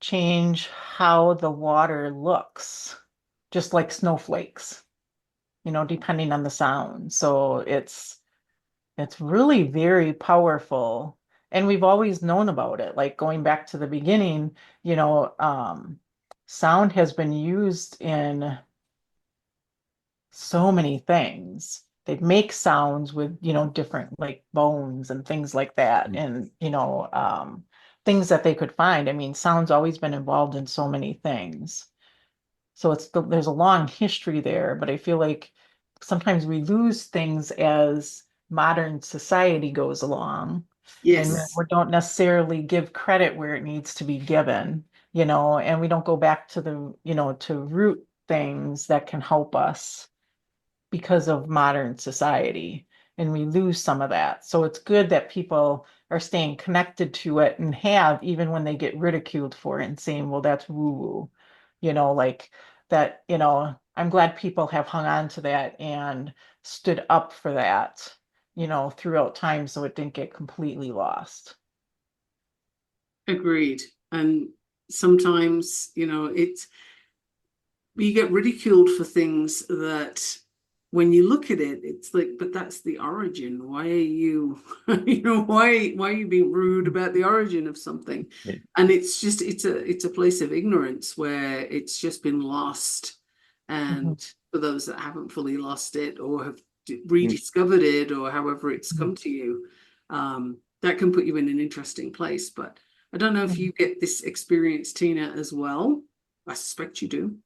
C: change how the water looks, just like snowflakes, depending on the sound. So it's really very powerful. And we've always known about it. Like going back to the beginning, sound has been used in so many things. They'd make sounds with, different like bones and things like that, and things that they could find. I mean, sound's always been involved in so many things. So there's a long history there, but I feel like sometimes we lose things as modern society goes along, and
B: yes,
C: we don't necessarily give credit where it needs to be given, and we don't go back to to root things that can help us because of modern society, and we lose some of that. So it's good that people are staying connected to it and have, even when they get ridiculed for it and saying, well, that's woo-woo, like that, I'm glad people have hung on to that and stood up for that, throughout time so it didn't get completely lost.
B: agreed. And sometimes, it's you get ridiculed for things that when you look at it, it's like, but that's the origin. Why are you, why are you being rude about the origin of something?
A: Yeah.
B: And it's a place of ignorance where it's just been lost.
C: Mhm,
B: And for those that haven't fully lost it or have
A: Mm.
B: rediscovered it or however it's
C: mhm,
B: come to you, that can put you in an interesting place. But I don't know if
C: mhm.
B: you get this experience, Tina, as well. I suspect you do,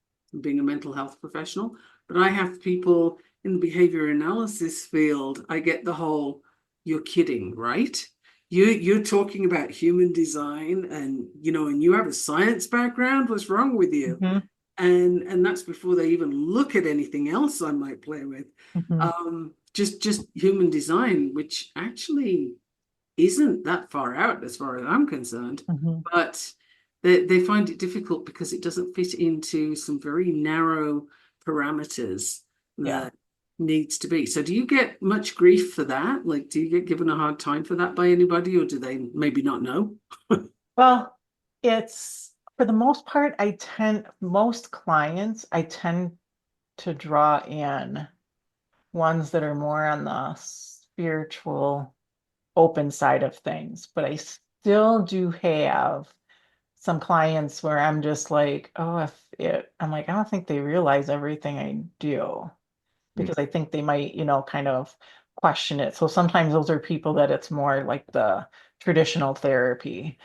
B: being a mental health professional. But I have people in the behavior analysis field. I get the whole, you're kidding, right? You're talking about human design, and and you have a science background. What's wrong with you?
C: Mhm,
B: And that's before they even look at anything else I might play with.
C: mhm,
B: Just human design, which actually isn't that far out as far as I'm concerned,
C: mhm.
B: but they find it difficult because it doesn't fit into some very narrow parameters
C: Yeah.
B: that needs to be. So do you get much grief for that? Like, do you get given a hard time for that by anybody, or do they maybe not know?
C: Well, It's for the most part, most clients, I tend to draw in ones that are more on the spiritual, open side of things. But I still do have some clients where I'm just like, oh, I'm like, I don't think they realize everything I do,
A: Mm.
C: because I think they might, kind of question it. So sometimes those are people that it's more like the traditional therapy.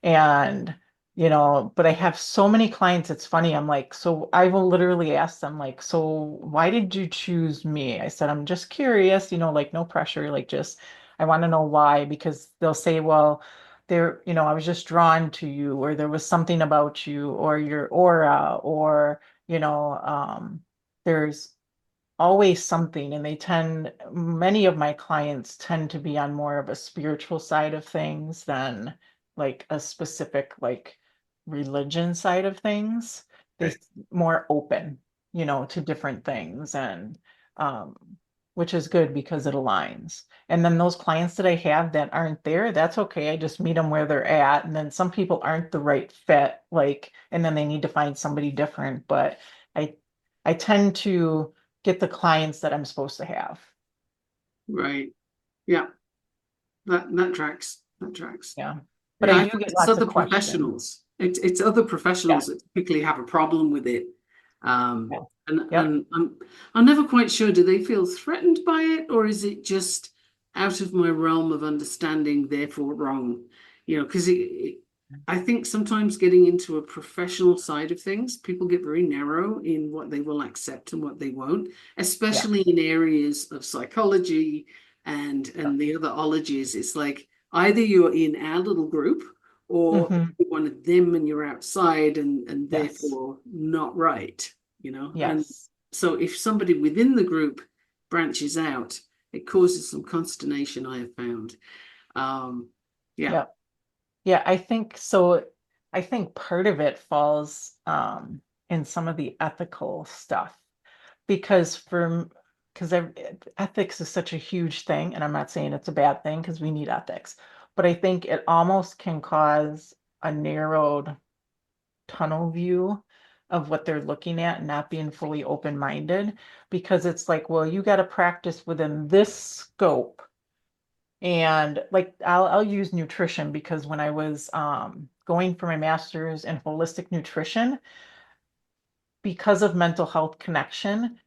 C: And, but I have so many clients, it's funny. I'm like, so I will literally ask them, like, so why did you choose me? I said, I'm just curious, like no pressure, like just, I want to know why, because they'll say, well, I was just drawn to you, or there was something about you, or your aura, or, there's always something. And many of my clients tend to be on more of a spiritual side of things than like a specific like religion side of things. They
A: Okay.
C: s- more open, to different things, and um which is good because it aligns. And then those clients that I have that aren't there, that's okay. I just meet them where they're at. And then some people aren't the right fit, like, and then they need to find somebody different. But I I tend to get the clients that I'm supposed to have.
B: Right. Yeah. That tracks. That tracks.
C: Yeah. But
B: Yeah,
C: I
B: I
C: do
B: find
C: get
B: it's
C: lots of
B: other
C: questions.
B: professionals. It's other
C: Yeah.
B: professionals that typically have a problem with it.
C: Yeah.
B: And
C: Yep.
B: I'm never quite sure, do they feel threatened by it, or is it just out of my realm of understanding, therefore wrong? Because I think sometimes getting into a professional side of things, people get very narrow in what they will accept and what they won't,
C: Yeah.
B: especially in areas of psychology
C: Yeah.
B: and the other ologies. It's like either you're in our little group or
C: Hmm.
B: you're one of them and you're outside and
C: Yes.
B: therefore not right, And
C: Yes.
B: so if somebody within the group branches out, it causes some consternation, I have found. Um, yeah,
C: Yeah. Yeah. I think so. I think part of it falls in some of the ethical stuff, because ethics is such a huge thing, and I'm not saying it's a bad thing because we need ethics, but I think it almost can cause a narrowed tunnel view of what they're looking at, and not being fully open-minded, because it's like, well, you got to practice within this scope. And like I'll use nutrition, because when I was going for my master's in holistic nutrition, because of mental health connection,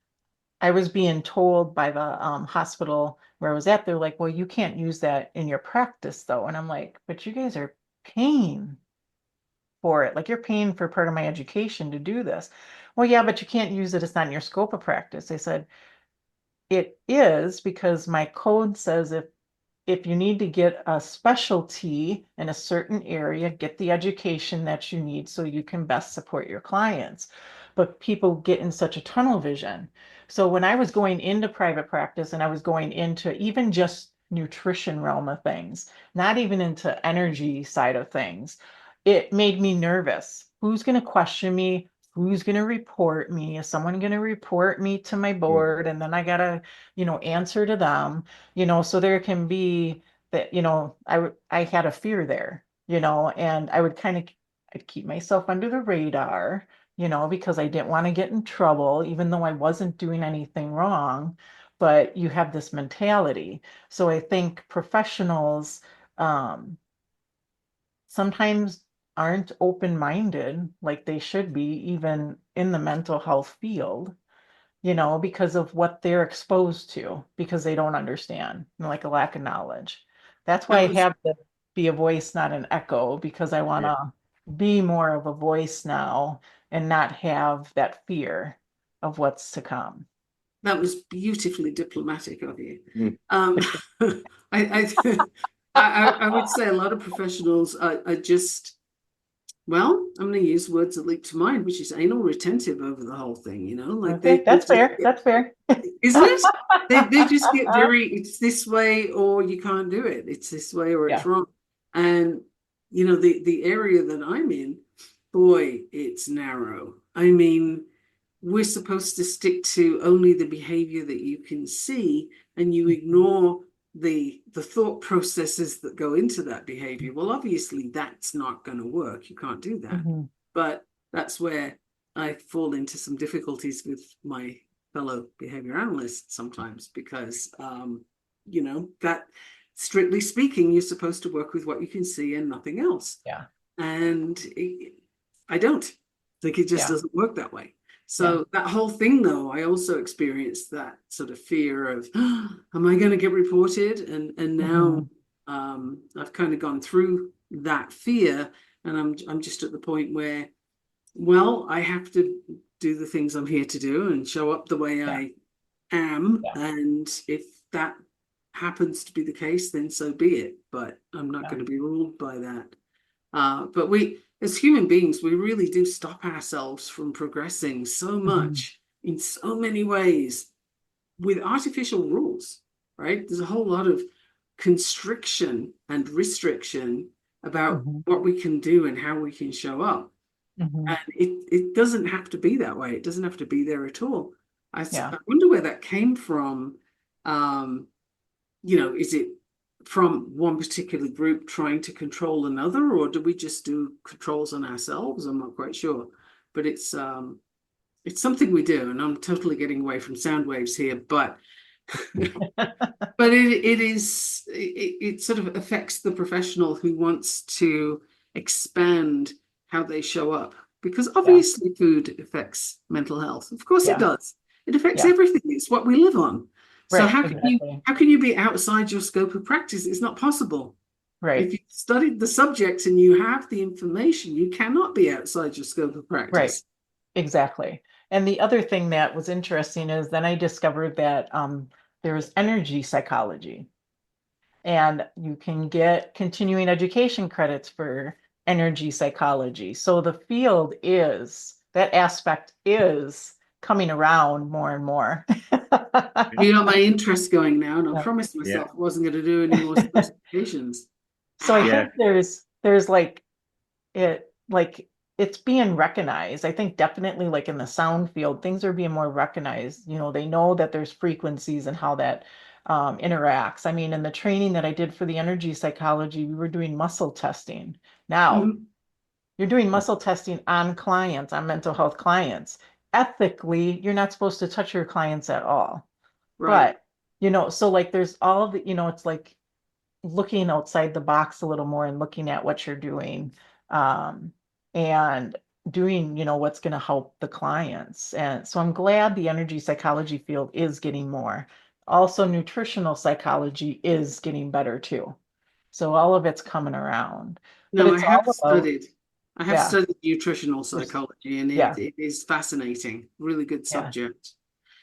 C: I was being told by the hospital where I was at, they're like, well, you can't use that in your practice though. And I'm like, but you guys are paying for it. Like, you're paying for part of my education to do this. Well, yeah, but you can't use it. It's not in your scope of practice. They said, it is, because my code says if you need to get a specialty in a certain area, get the education that you need so you can best support your clients. But people get in such a tunnel vision. So when I was going into private practice, and I was going into even just nutrition realm of things, not even into energy side of things, it made me nervous. Who's going to question me? Who's going to report me? Is someone going to report me to my
A: Mm.
C: board? And then I got to, answer to them. So there can be that, I had a fear there, and I would I'd keep myself under the radar, because I didn't want to get in trouble, even though I wasn't doing anything wrong. But you have this mentality. So I think professionals um, sometimes aren't open-minded like they should be, even in the mental health field, because of what they're exposed to, because they don't understand, like a lack of knowledge. That's why
B: that
C: I
B: was
C: have to be a voice, not an echo, because I want
A: Yeah.
C: to be more of a voice now, and not have that fear of what's to come.
B: that was beautifully diplomatic of you.
A: Mm.
B: Um, I, I would say a lot of professionals are just, well, I'm going to use words that leap to mind, which is anal retentive over the whole thing, like
C: Okay,
B: they
C: that's
B: just,
C: fair. That's fair.
B: isn't it? They just get very, it's this way or you can't do it. It's this way or it's
C: Yeah.
B: wrong. And, the area that I'm in, boy, it's narrow. I mean, we're supposed to stick to only the behavior that you can see, and you ignore the thought processes that go into that behavior, well, obviously that's not going to work. You can't do that. But that's where I fall into some difficulties with my fellow behavior analysts sometimes, because you know, that strictly speaking, you're supposed to work with what you can see and nothing else.
C: Yeah.
B: And I don't think it just
C: Yeah.
B: doesn't work that way. So that whole thing, though, I also experienced that sort of fear of, oh, am I going to get reported? And now I've kind of gone through that fear, and I'm just at the point where, well, I have to do the things I'm here to do and show up the way I am. And if that happens to be the case, then so be it. But I'm not going to be ruled by that. But we, as human beings, we really do stop ourselves from progressing so much in so many ways with artificial rules, right? There's a whole lot of constriction and restriction about what we can do and how we can show up. And it doesn't have to be that way. It doesn't have to be there at all. I wonder where that came from. You know, is it from one particular group trying to control another, or do we just do controls on ourselves? I'm not quite sure, but it's something we do, and I'm totally getting away from sound waves here, but but it sort of affects the professional who wants to expand how they show up, because obviously food affects mental health. Of course it does. It affects everything. It's what we live on. So how can you be outside your scope of practice? It's not possible. If you've studied the subject and you have the information, you cannot be outside your scope of practice.
C: Exactly. And the other thing that was interesting is then I discovered that there's energy psychology, and you can get continuing education credits for energy psychology. So the field that aspect is coming around more and more.
B: You know, my interest going now, and I promised myself I wasn't going to do any more certifications.
C: So I think there's like it's being recognized. I think definitely like in the sound field, things are being more recognized. You know, they know that there's frequencies and how that interacts. I mean, in the training that I did for the energy psychology, we were doing muscle testing. Now, you're doing muscle testing on clients, on mental health clients. Ethically, you're not supposed to touch your clients at all. But, you know, so like there's all of the, you know, it's like looking outside the box a little more and looking at what you're doing, and doing, you know, what's going to help the clients. And so I'm glad the energy psychology field is getting more. Also, nutritional psychology is getting better too. So all of it's coming around.
B: No,
C: I have studied.
B: I have studied nutritional psychology, and it is fascinating. Really good subject.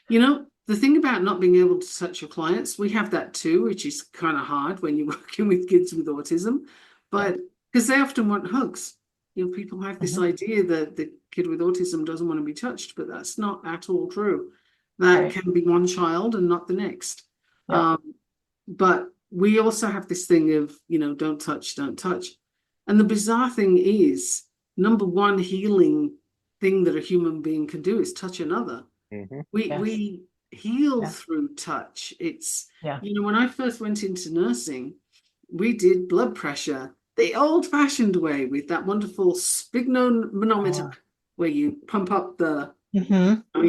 B: You know, the thing about not being able to touch your clients, we have that too, which is kind of hard when you're working with kids with autism, but because they often want hugs. You know, people have this idea that the kid with autism doesn't want to be touched, but that's not at all true. That can be one child and not the next. But we also have this thing of, you know, don't touch, don't touch. And the bizarre thing is, number one healing thing that a human being can do is touch another. We heal through touch. It's, you know, when I first went into nursing, we did blood pressure the old-fashioned way with that wonderful sphygmomanometer, where you pump up the, you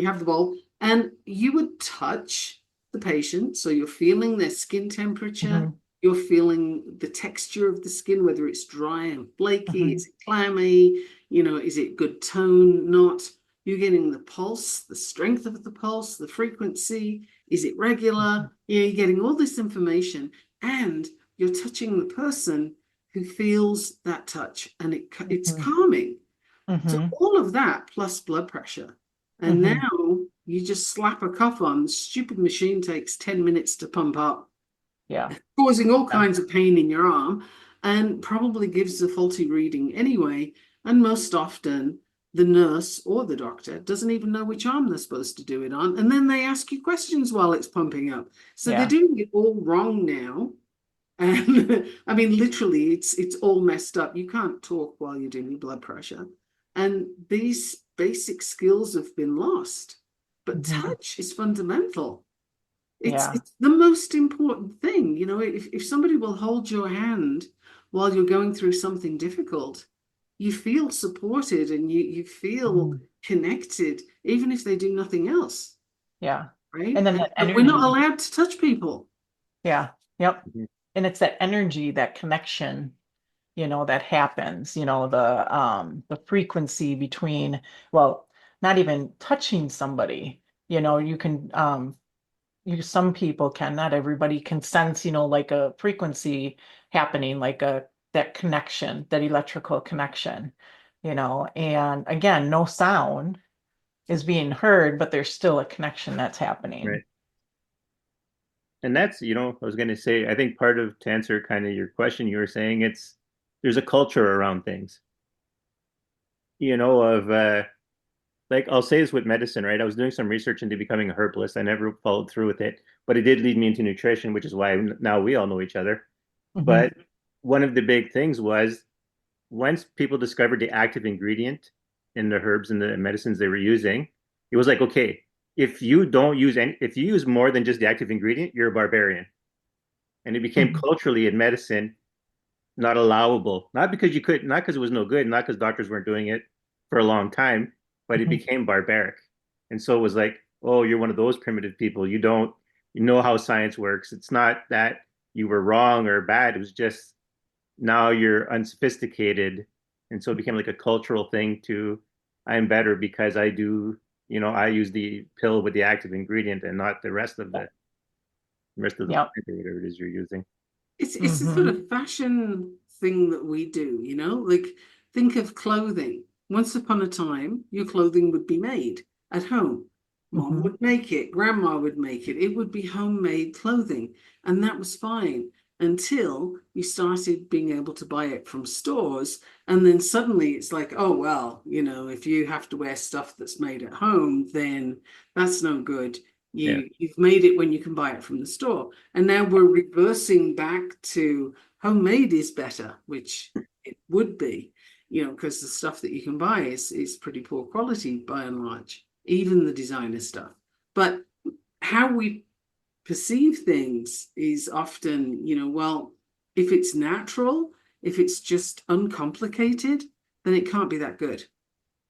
B: have the bowl, and you would touch the patient. So you're feeling their skin temperature, you're feeling the texture of the skin, whether it's dry and flaky, is it clammy, you know, is it good tone, not. You're getting the pulse, the strength of the pulse, the frequency, is it regular? You know, you're getting all this information, and you're touching the person who feels that touch, and it's calming. So all of that plus blood pressure. And now you just slap a cuff on, the stupid machine takes 10 minutes to pump up, causing all kinds of pain in your arm, and probably gives a faulty reading anyway. And most often, the nurse or the doctor doesn't even know which arm they're supposed to do it on. And then they ask you questions while it's pumping up. So they're doing it all wrong now. And I mean, literally, it's all messed up. You can't talk while you're doing your blood pressure. And these basic skills have been lost. But touch is fundamental.
C: Yeah.
B: It's the most important thing. You know, if somebody will hold your hand while you're going through something difficult, you feel supported and you feel
C: Mhm.
B: connected, even if they do nothing else,
C: Yeah.
B: right?
C: And then that
B: But we're not
C: energy.
B: allowed to touch people.
C: Yeah. Yep.
A: Mhm.
C: And it's that energy, that connection, that happens, the frequency between, well, not even touching somebody, you can, some people can, not everybody can sense, like a frequency happening, like that connection, that electrical connection, and again, no sound is being heard, but there's still a connection that's happening.
A: Right. And that's, I was going to say, I think part of, to answer kind of your question, you were saying there's a culture around things, of, like I'll say this with medicine, right? I was doing some research into becoming a herbalist. I never followed through with it, but it did lead me into nutrition, which is why now we all know each other.
C: Hmm.
A: But one of the big things was once people discovered the active ingredient in the herbs and the medicines they were using, it was like, okay, if you use more than just the active ingredient, you're a barbarian. And it became
C: Hmm.
A: culturally in medicine not allowable, not because you could, not because it was no good, not because doctors weren't doing it for a long time, but it
C: Hmm.
A: became barbaric. And so it was like, oh, you're one of those primitive people. You know how science works. It's not that you were wrong or bad. It was just now you're unsophisticated. And so it became like a cultural thing to, I'm better because I use the pill with the active ingredient and not the rest of the
C: Yep.
A: plant or whatever it is you're using.
B: It's a sort
C: Hmm.
B: of fashion thing that we do, you know? Like, think of clothing. Once upon a time, your clothing would be made at home. Mom
C: Hmm.
B: would make it, grandma would make it. It would be homemade clothing, and that was fine until you started being able to buy it from stores. And then suddenly it's like, oh, well, if you have to wear stuff that's made at home, then that's no good.
A: Yeah.
B: You've made it when you can buy it from the store. And now we're reversing back to homemade is better, which it would be, because the stuff that you can buy is pretty poor quality by and large, even the designer stuff. But how we perceive things is often, well, if it's natural, if it's just uncomplicated, then it can't be that good.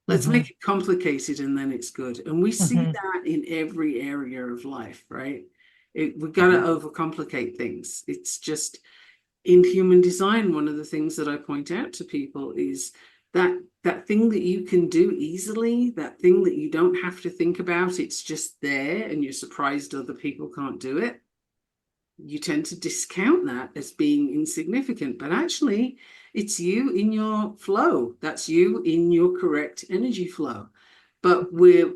B: Let's
C: Hmm.
B: make it complicated and then it's good. And we see
C: Hmm.
B: that in every area of life, right? We've got to
A: Mhm.
B: overcomplicate things. It's just in human design, one of the things that I point out to people is that thing that you can do easily, that thing that you don't have to think about, it's just there and you're surprised other people can't do it. You tend to discount that as being insignificant, but actually it's you in your flow. That's you in your correct energy flow. But we're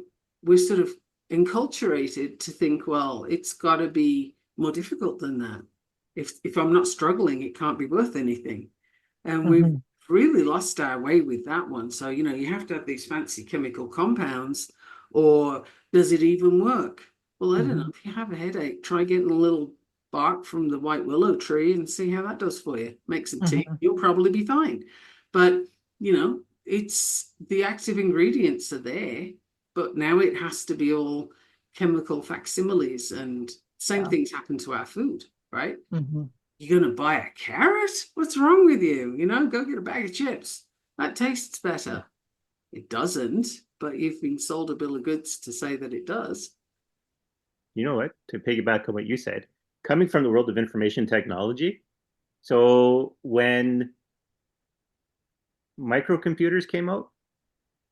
B: sort of enculturated to think, well, it's got to be more difficult than that. If I'm not struggling, it can't be worth anything. And we've
C: Hmm.
B: really lost our way with that one. So, you have to have these fancy chemical compounds, or does it even work? Well, I don't know.
C: Hmm.
B: If you have a headache, try getting a little bark from the white willow tree and see how that does for you. Make some tea,
C: Hmm.
B: you'll probably be fine. But, it's the active ingredients are there, but now it has to be all chemical facsimiles, and same
C: Yeah.
B: things happen to our food, right?
C: Hmm.
B: You're going to buy a carrot? What's wrong with you? Go get a bag of chips. That tastes better. It doesn't, but you've been sold a bill of goods to say that it does.
A: You know what? To piggyback on what you said, coming from the world of information technology, so when microcomputers came out,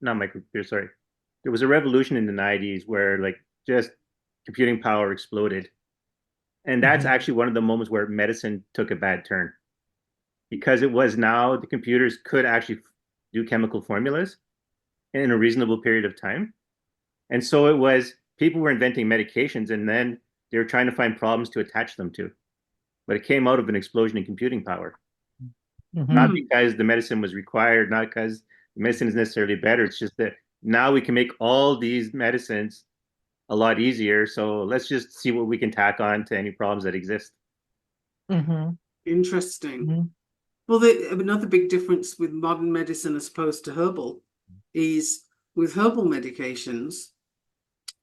A: not microcomputers, sorry, there was a revolution in the 90s where like just computing power exploded. And that's
C: Hmm.
A: actually one of the moments where medicine took a bad turn because it was now the computers could actually do chemical formulas in a reasonable period of time. And so it was people were inventing medications and then they were trying to find problems to attach them to. But it came out of an explosion in computing power, not
C: Hmm.
B: Hmm.
A: because the medicine was required, not because the medicine is necessarily better. It's just that now we can make all these medicines a lot easier. So let's just see what we can tack on to any problems that exist.
C: Hmm.
B: Interesting.
C: Hmm.
B: Well, another big difference with modern medicine as opposed to herbal is with herbal medications,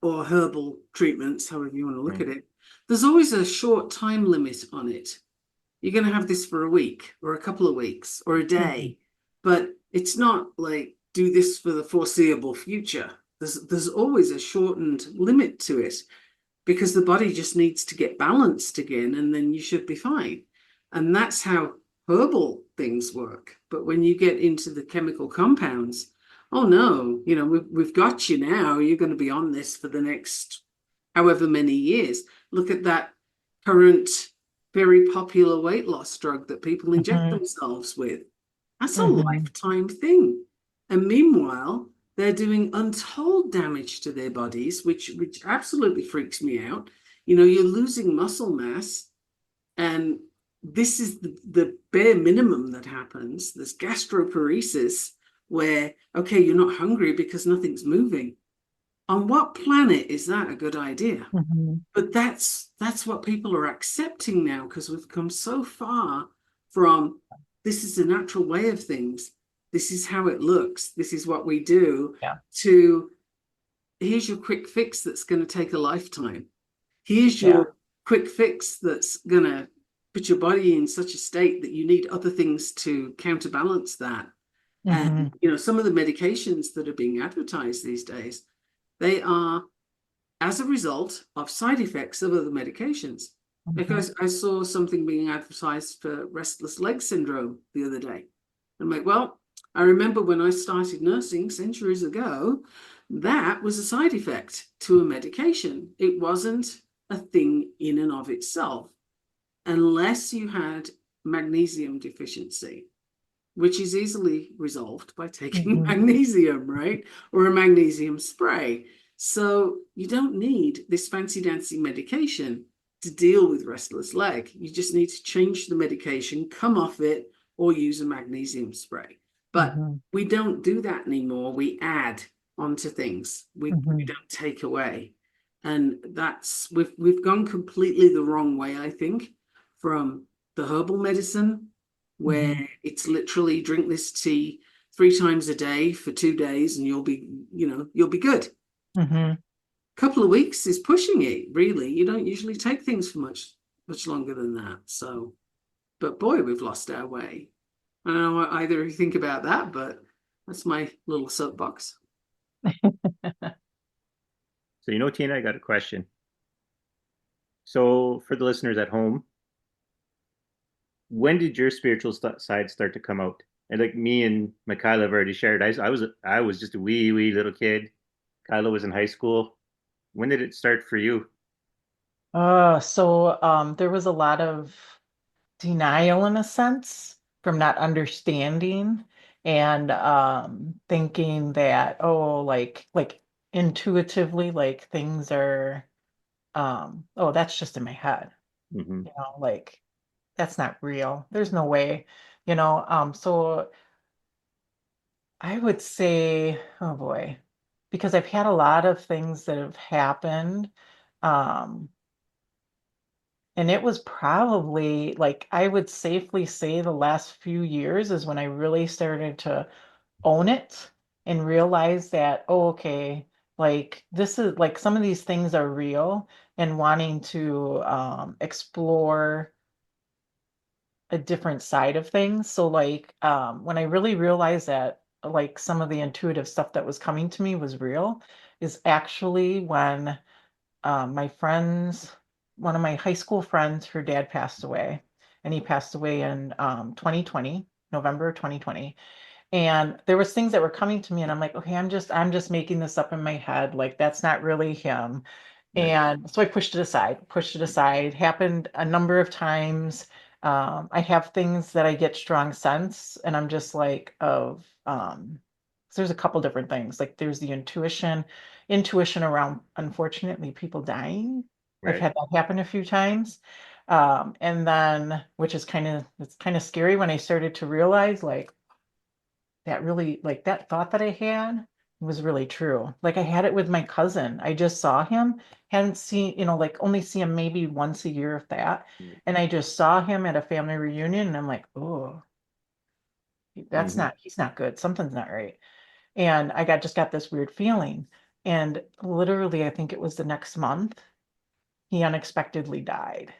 B: or herbal treatments, however you want to look at it, there's always a short time limit on it. You're going to have this for a week or a couple of weeks or a day, but it's not like do this for the foreseeable future. There's always a shortened limit to it because the body just needs to get balanced again, and then you should be fine. And that's how herbal things work. But when you get into the chemical compounds, oh no, we've got you now. You're going to be on this for the next however many years. Look at that current very popular weight loss drug that people inject themselves with. That's a lifetime thing. And meanwhile, they're doing untold damage to their bodies, which absolutely freaks me out. You're losing muscle mass, and this is the bare minimum that happens. There's gastroparesis, where, okay, you're not hungry because nothing's moving. On what planet is that a good idea? But that's what people are accepting now, because we've come so far from this is a natural way of things. This is how it looks. This is what we do. To here's your quick fix that's going to take a lifetime. Here's your quick fix that's going to put your body in such a state that you need other things to counterbalance that. And some of the medications that are being advertised these days, they are as a result of side effects of other medications. Because I saw something being advertised for restless leg syndrome the other day. I'm like, well, I remember when I started nursing centuries ago, that was a side effect to a medication. It wasn't a thing in and of itself, unless you had magnesium deficiency, which is easily resolved by taking magnesium, right? Or a magnesium spray. So you don't need this fancy dancy medication to deal with restless leg. You just need to change the medication, come off it, or use a magnesium spray. But we don't do that anymore. We add onto things. We don't take away. And that's we've gone completely the wrong way, I think, from the herbal medicine, where it's literally drink this tea 3 times a day for 2 days and you'll be good. Couple of weeks is pushing it, really. You don't usually take things for much longer than that. So, but boy, we've lost our way. I don't know what either of you think about that, but that's my little soapbox.
A: So, Tina, I got a question. So for the listeners at home, when did your spiritual side start to come out? And like me and Michaela have already shared, I was just a wee little kid. Kyla was in high school. When did it start for you?
C: So there was a lot of denial in a sense from not understanding and thinking that, oh, like intuitively, like things are oh, that's just in my head. Like that's not real. There's no way, so I would say, oh boy, because I've had a lot of things that have happened. Um, and it was probably like I would safely say the last few years is when I really started to own it and realize that, oh, okay, like this is like some of these things are real, and wanting to explore a different side of things. So like when I really realized that like some of the intuitive stuff that was coming to me was real is actually when my friends, one of my high school friends, her dad passed away, and he passed away in 2020, November 2020. And there was things that were coming to me, and I'm like, okay, I'm just making this up in my head. Like that's not really him.
A: Right.
C: And so I pushed it aside, happened a number of times. I have things that I get strong sense, and I'm just like, so there's a couple different things. Like there's the intuition around, unfortunately, people dying. I've
A: Right.
C: had that happen a few times. And then, which is it's kind of scary when I started to realize like that really, like that thought that I had was really true. Like I had it with my cousin. I just saw him, hadn't seen, like only see him maybe once a year if that. And I just saw him at a family reunion and I'm like, oh, he's not good. Something's not right. And I just got this weird feeling. And literally, I think it was the next month, he unexpectedly died.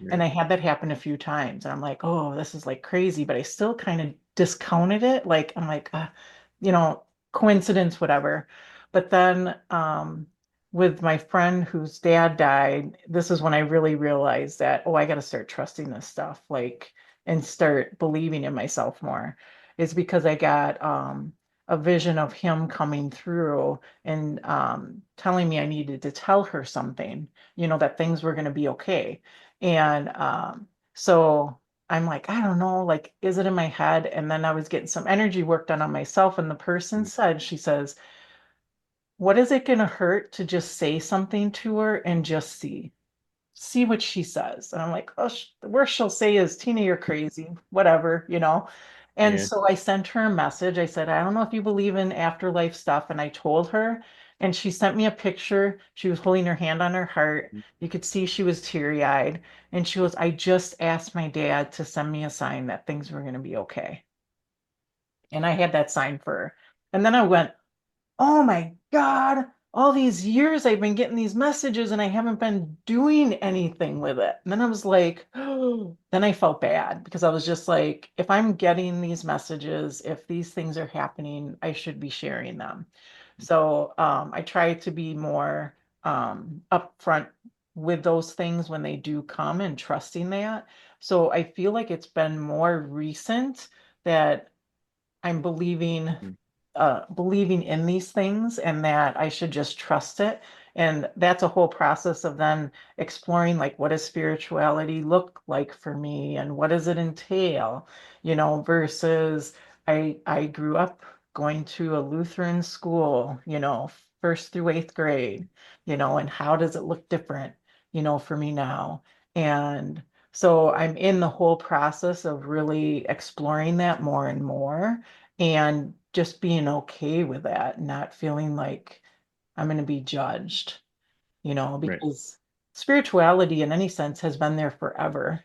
C: And
A: Right.
C: I had that happen a few times. And I'm like, oh, this is like crazy. But I still kind of discounted it. Like, I'm like, you know, coincidence, whatever. But then with my friend whose dad died, this is when I really realized that, oh, I got to start trusting this stuff, like, and start believing in myself more. It's because I got a vision of him coming through and telling me I needed to tell her something, you know, that things were going to be okay. And so I'm like, I don't know, like, is it in my head? And then I was getting some energy work done on myself. And the person said, she says, what is it going to hurt to just say something to her and just see what she says? And I'm like, oh, the worst she'll say is, Tina, you're crazy, whatever, you know? And
A: Yeah.
C: so I sent her a message. I said, I don't know if you believe in afterlife stuff. And I told her, and she sent me a picture. She was holding her hand on her heart. You could see she was teary-eyed. And she was, I just asked my dad to send me a sign that things were going to be okay. And I had that sign for her. And then I went, oh my God, all these years I've been getting these messages and I haven't been doing anything with it. And then I was like, oh, then I felt bad because I was just like, if I'm getting these messages, if these things are happening, I should be sharing them. So I try to be more upfront with those things when they do come and trusting that. So I feel like it's been more recent that I'm believing in these things and that I should just trust it. And that's a whole process of then exploring, like, what does spirituality look like for me and what does it entail, you know, versus I grew up going to a Lutheran school, you know, first through eighth grade, you know, and how does it look different, you know, for me now? And so I'm in the whole process of really exploring that more and more and just being okay with that, not feeling like I'm going to be judged, you know,
A: Right.
C: because spirituality in any sense has been there forever.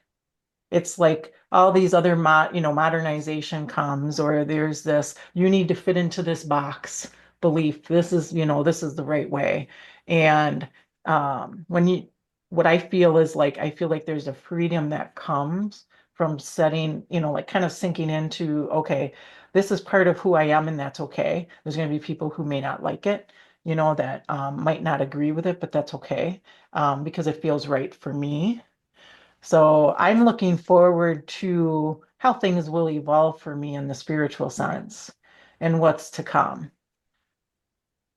C: It's like all these other modernization comes, or there's this, you need to fit into this box belief. This is, you know, this is the right way. And when you, what I feel is like, I feel like there's a freedom that comes from setting, you know, like kind of sinking into, okay, this is part of who I am and that's okay. There's going to be people who may not like it, you know, that might not agree with it, but that's okay, because it feels right for me. So I'm looking forward to how things will evolve for me in the spiritual sense and what's to come.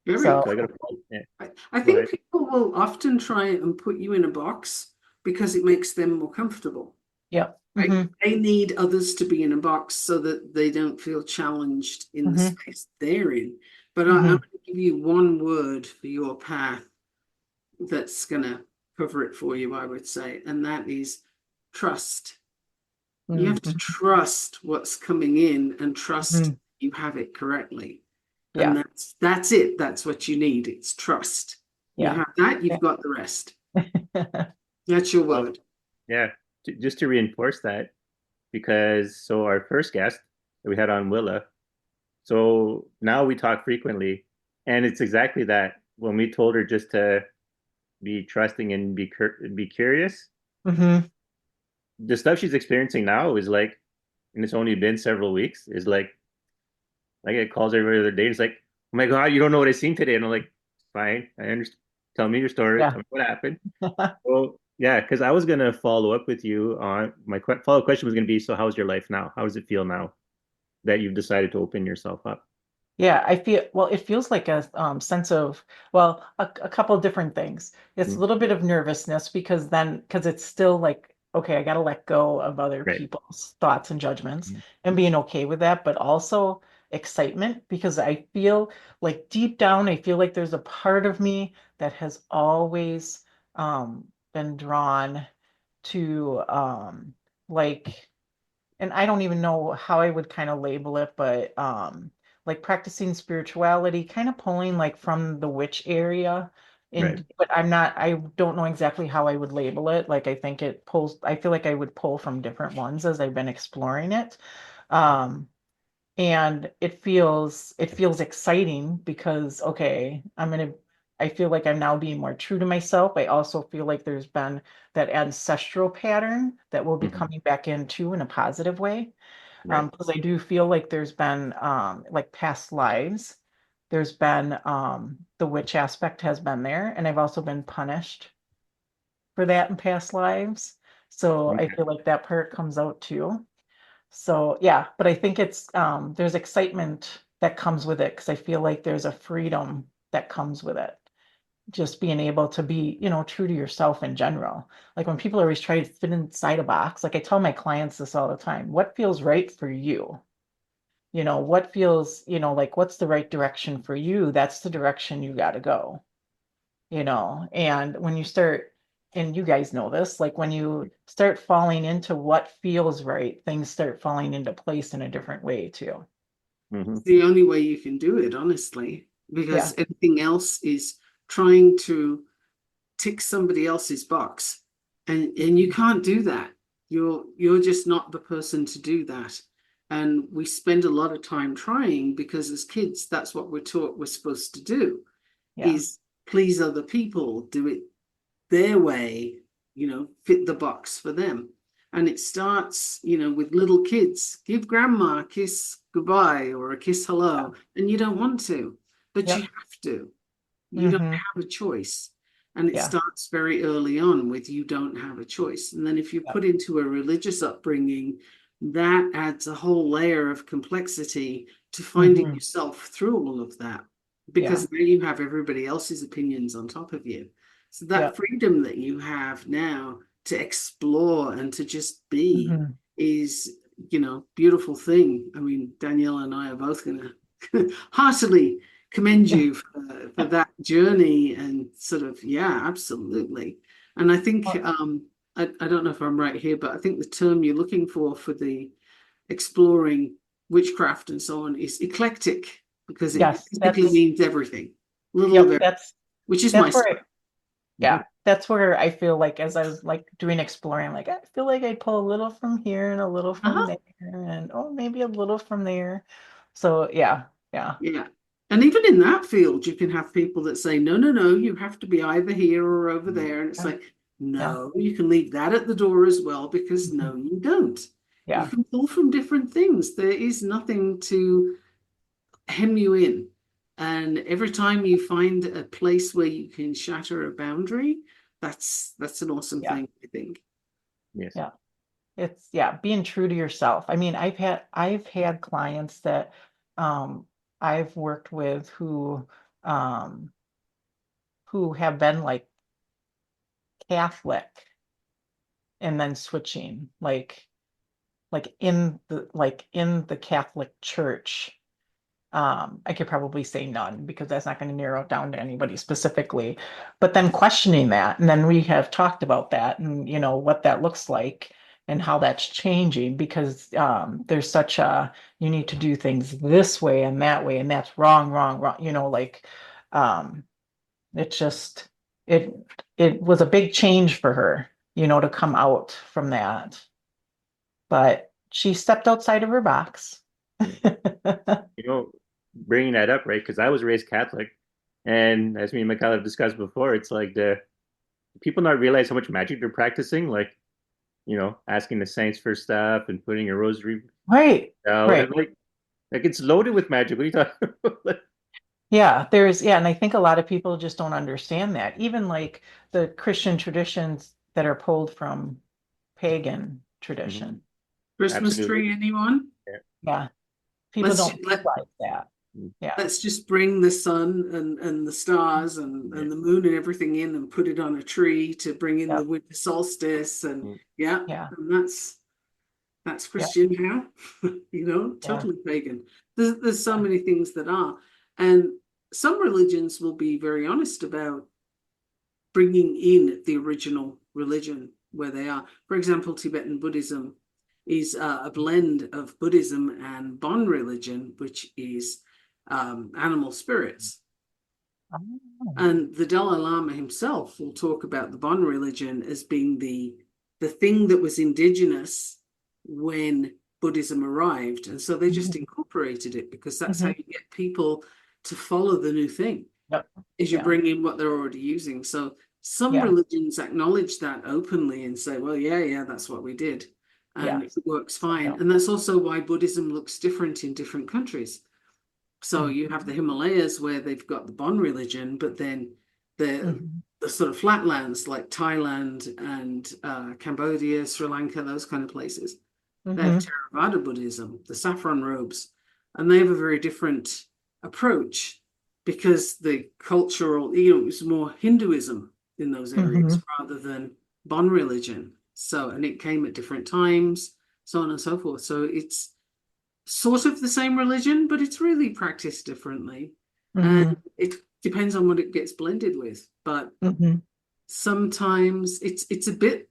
B: Very
C: So
A: So I got
B: cool.
A: to, yeah,
B: I
A: go
B: think
A: ahead.
B: people will often try and put you in a box because it makes them more comfortable.
C: yep.
B: Right?
C: Hmm.
B: They need others to be in a box so that they don't feel challenged in the
C: Hmm.
B: space they're in. But I'm
C: Hmm.
B: going to give you one word for your path that's going to cover it for you, I would say, and that is trust. You have to
C: Hmm.
B: trust what's coming in and trust
C: Hmm.
B: you have it correctly. And
C: Yeah.
B: that's it. That's what you need. It's trust. You
C: Yeah.
B: have that,
C: Yeah.
B: you've got the rest. That's your
A: Well,
B: word.
A: yeah, just to reinforce that, because so our first guest that we had on, Willa, so now we talk frequently, and it's exactly that. When we told her just to be trusting and be curious,
C: Hmm.
A: the stuff she's experiencing now is like, and it's only been several weeks, is like I get calls every other day. It's like, oh my God, you don't know what I seen today. And I'm like, fine, I understand. Tell me your story.
C: Yeah.
A: Tell me what happened. Well, yeah, because I was gonna follow up with you on my follow-up question was gonna be, so how's your life now? How does it feel now that you've decided to open yourself up?
C: Yeah, I feel, well, it feels like a sense of, well, a couple of different things. It's a
A: Mhm.
C: little bit of nervousness because it's still like, okay, I got to let go of other
A: Right.
C: people's thoughts and judgments
A: Mhm.
C: and being okay with that, but also excitement because I feel like deep down, I feel like there's a part of me that has always been drawn to like, and I don't even know how I would kind of label it, but like practicing spirituality, kind of pulling like from the witch area.
A: Right.
C: And but I don't know exactly how I would label it. Like I think it pulls, I feel like I would pull from different ones as I've been exploring it. Um, and it feels exciting because okay, I feel like I'm now being more true to myself. I also feel like there's been that ancestral pattern that will be
A: Mhm.
C: coming back into in a positive way.
A: Right.
C: Because I do feel like there's been like past lives. There's been the witch aspect has been there, and I've also been punished for that in past lives. So I
A: Okay.
C: feel like that part comes out too. So yeah, but I think it's there's excitement that comes with it because I feel like there's a freedom that comes with it. Just being able to be, true to yourself in general. Like when people always try to fit inside a box, like I tell my clients this all the time, what feels right for you? What feels, like what's the right direction for you? That's the direction you got to go, and when you start, and you guys know this, like when you start falling into what feels right, things start falling into place in a different way too.
A: Hmm.
B: It's the only way you can do it, honestly,
C: Yeah,
B: because everything else is trying to tick somebody else's box, and you can't do that. You're just not the person to do that. And we spend a lot of time trying because as kids, that's what we're taught we're supposed to do,
C: yeah,
B: is please other people, do it their way, fit the box for them. And it starts, with little kids. Give grandma a kiss goodbye or a kiss
C: yeah,
B: hello. And you don't want to, but you
C: yep,
B: have to. You don't
C: mm-hmm,
B: have a choice. And it
C: yeah,
B: starts very early on with you don't have a choice. And then if you're
C: yep,
B: put into a religious upbringing, that adds a whole layer of complexity to finding
C: mm-hmm,
B: yourself through all of that,
C: yeah,
B: because now you have everybody else's opinions on top of you. So that
C: yep,
B: freedom that you have now to explore and to just be
C: mm-hmm,
B: is, beautiful thing. I mean, Danielle and I are both going to heartily commend you for that journey and sort of, yeah, absolutely. And I think,
C: Well,
B: I don't know if I'm right here, but I think the term you're looking for the exploring witchcraft and so on is eclectic, because it
C: yes,
B: basically means everything, little of
C: yep,
B: everything, which is my
C: that's where
B: style.
C: yeah, that's where I feel like as I was like doing exploring, like I feel like I pull a little from here and a little from
B: Uh-huh.
C: there and oh maybe a little from there. So yeah, yeah.
B: Yeah. And even in that field, you can have people that say, no, no, no, you have to be either here or over there. And it's
C: Yeah,
B: like,
C: yeah,
B: no, you can leave that at the door as well, because
C: mhm,
B: no, you don't. You
C: yeah,
B: can pull from different things. There is nothing to hem you in. And every time you find a place where you can shatter a boundary, that's an awesome
C: yeah,
B: thing, I think.
A: Yes.
C: yeah. It's yeah, being true to yourself. I mean, I've had clients that um I've worked with um who have been like Catholic and then switching like in the Catholic Church. I could probably say none because that's not going to narrow it down to anybody specifically. But then questioning that, and then we have talked about that and what that looks like and how that's changing because there's such a you need to do things this way and that way, and that's wrong, wrong, wrong. Um, it just it it was a big change for her, to come out from that. But she stepped outside of her box.
A: Yeah. You know, bringing that up, right? Because I was raised Catholic, and as me and Michaela have discussed before, it's like the people not realize how much magic they're practicing, like asking the saints for stuff and putting a rosary
C: Right,
A: out,
C: right.
A: and like it's loaded with magic. What are you talking about?
C: Yeah, and I think a lot of people just don't understand that. Even like the Christian traditions that are pulled from pagan
A: Mhm.
C: tradition.
B: Christmas
A: Absolutely.
B: tree, anyone?
A: Yeah.
C: Yeah, people
B: Let's
C: don't
B: let
C: realize that.
A: Mm.
C: Yeah,
B: let's just bring the sun and the stars
A: Yeah.
B: and the moon and everything in and put it on a tree to bring in the
C: yep,
B: winter solstice. And
A: Mm.
B: yeah,
C: yeah,
B: and that's
C: yeah,
B: Christian how,
C: yeah.
B: totally pagan. There's so
C: Yeah.
B: many things that are. And some religions will be very honest about bringing in the original religion where they are. For example, Tibetan Buddhism is a blend of Buddhism and Bon religion, which is animal spirits.
C: Oh,
B: And the Dalai Lama himself will talk about the Bon religion as being the thing that was indigenous when Buddhism arrived. And so they just
C: mhm,
B: incorporated it because that's how
C: mhm,
B: you get people to follow the new thing.
C: Yep.
B: is you
C: Yeah.
B: bring in what they're already using. So some
C: Yeah.
B: religions acknowledge that openly and say, well, yeah, that's what we did. And
C: Yeah.
B: it works fine.
C: Yeah.
B: And that's also why Buddhism looks different in different countries. So you have the Himalayas where they've got the Bon religion, but then
C: Mhm.
B: the sort of flatlands like Thailand and Cambodia, Sri Lanka, those kind of places, they have
C: Mhm.
B: Theravada Buddhism, the saffron robes, and they have a very different approach because the cultural, it's more Hinduism in those areas
C: Mhm.
B: rather than Bon religion. So, and it came at different times, so on and so forth. So it's sort of the same religion, but it's really practiced differently. And
C: Mhm.
B: it depends on what it gets blended with. But
C: Mhm.
B: sometimes it's a bit,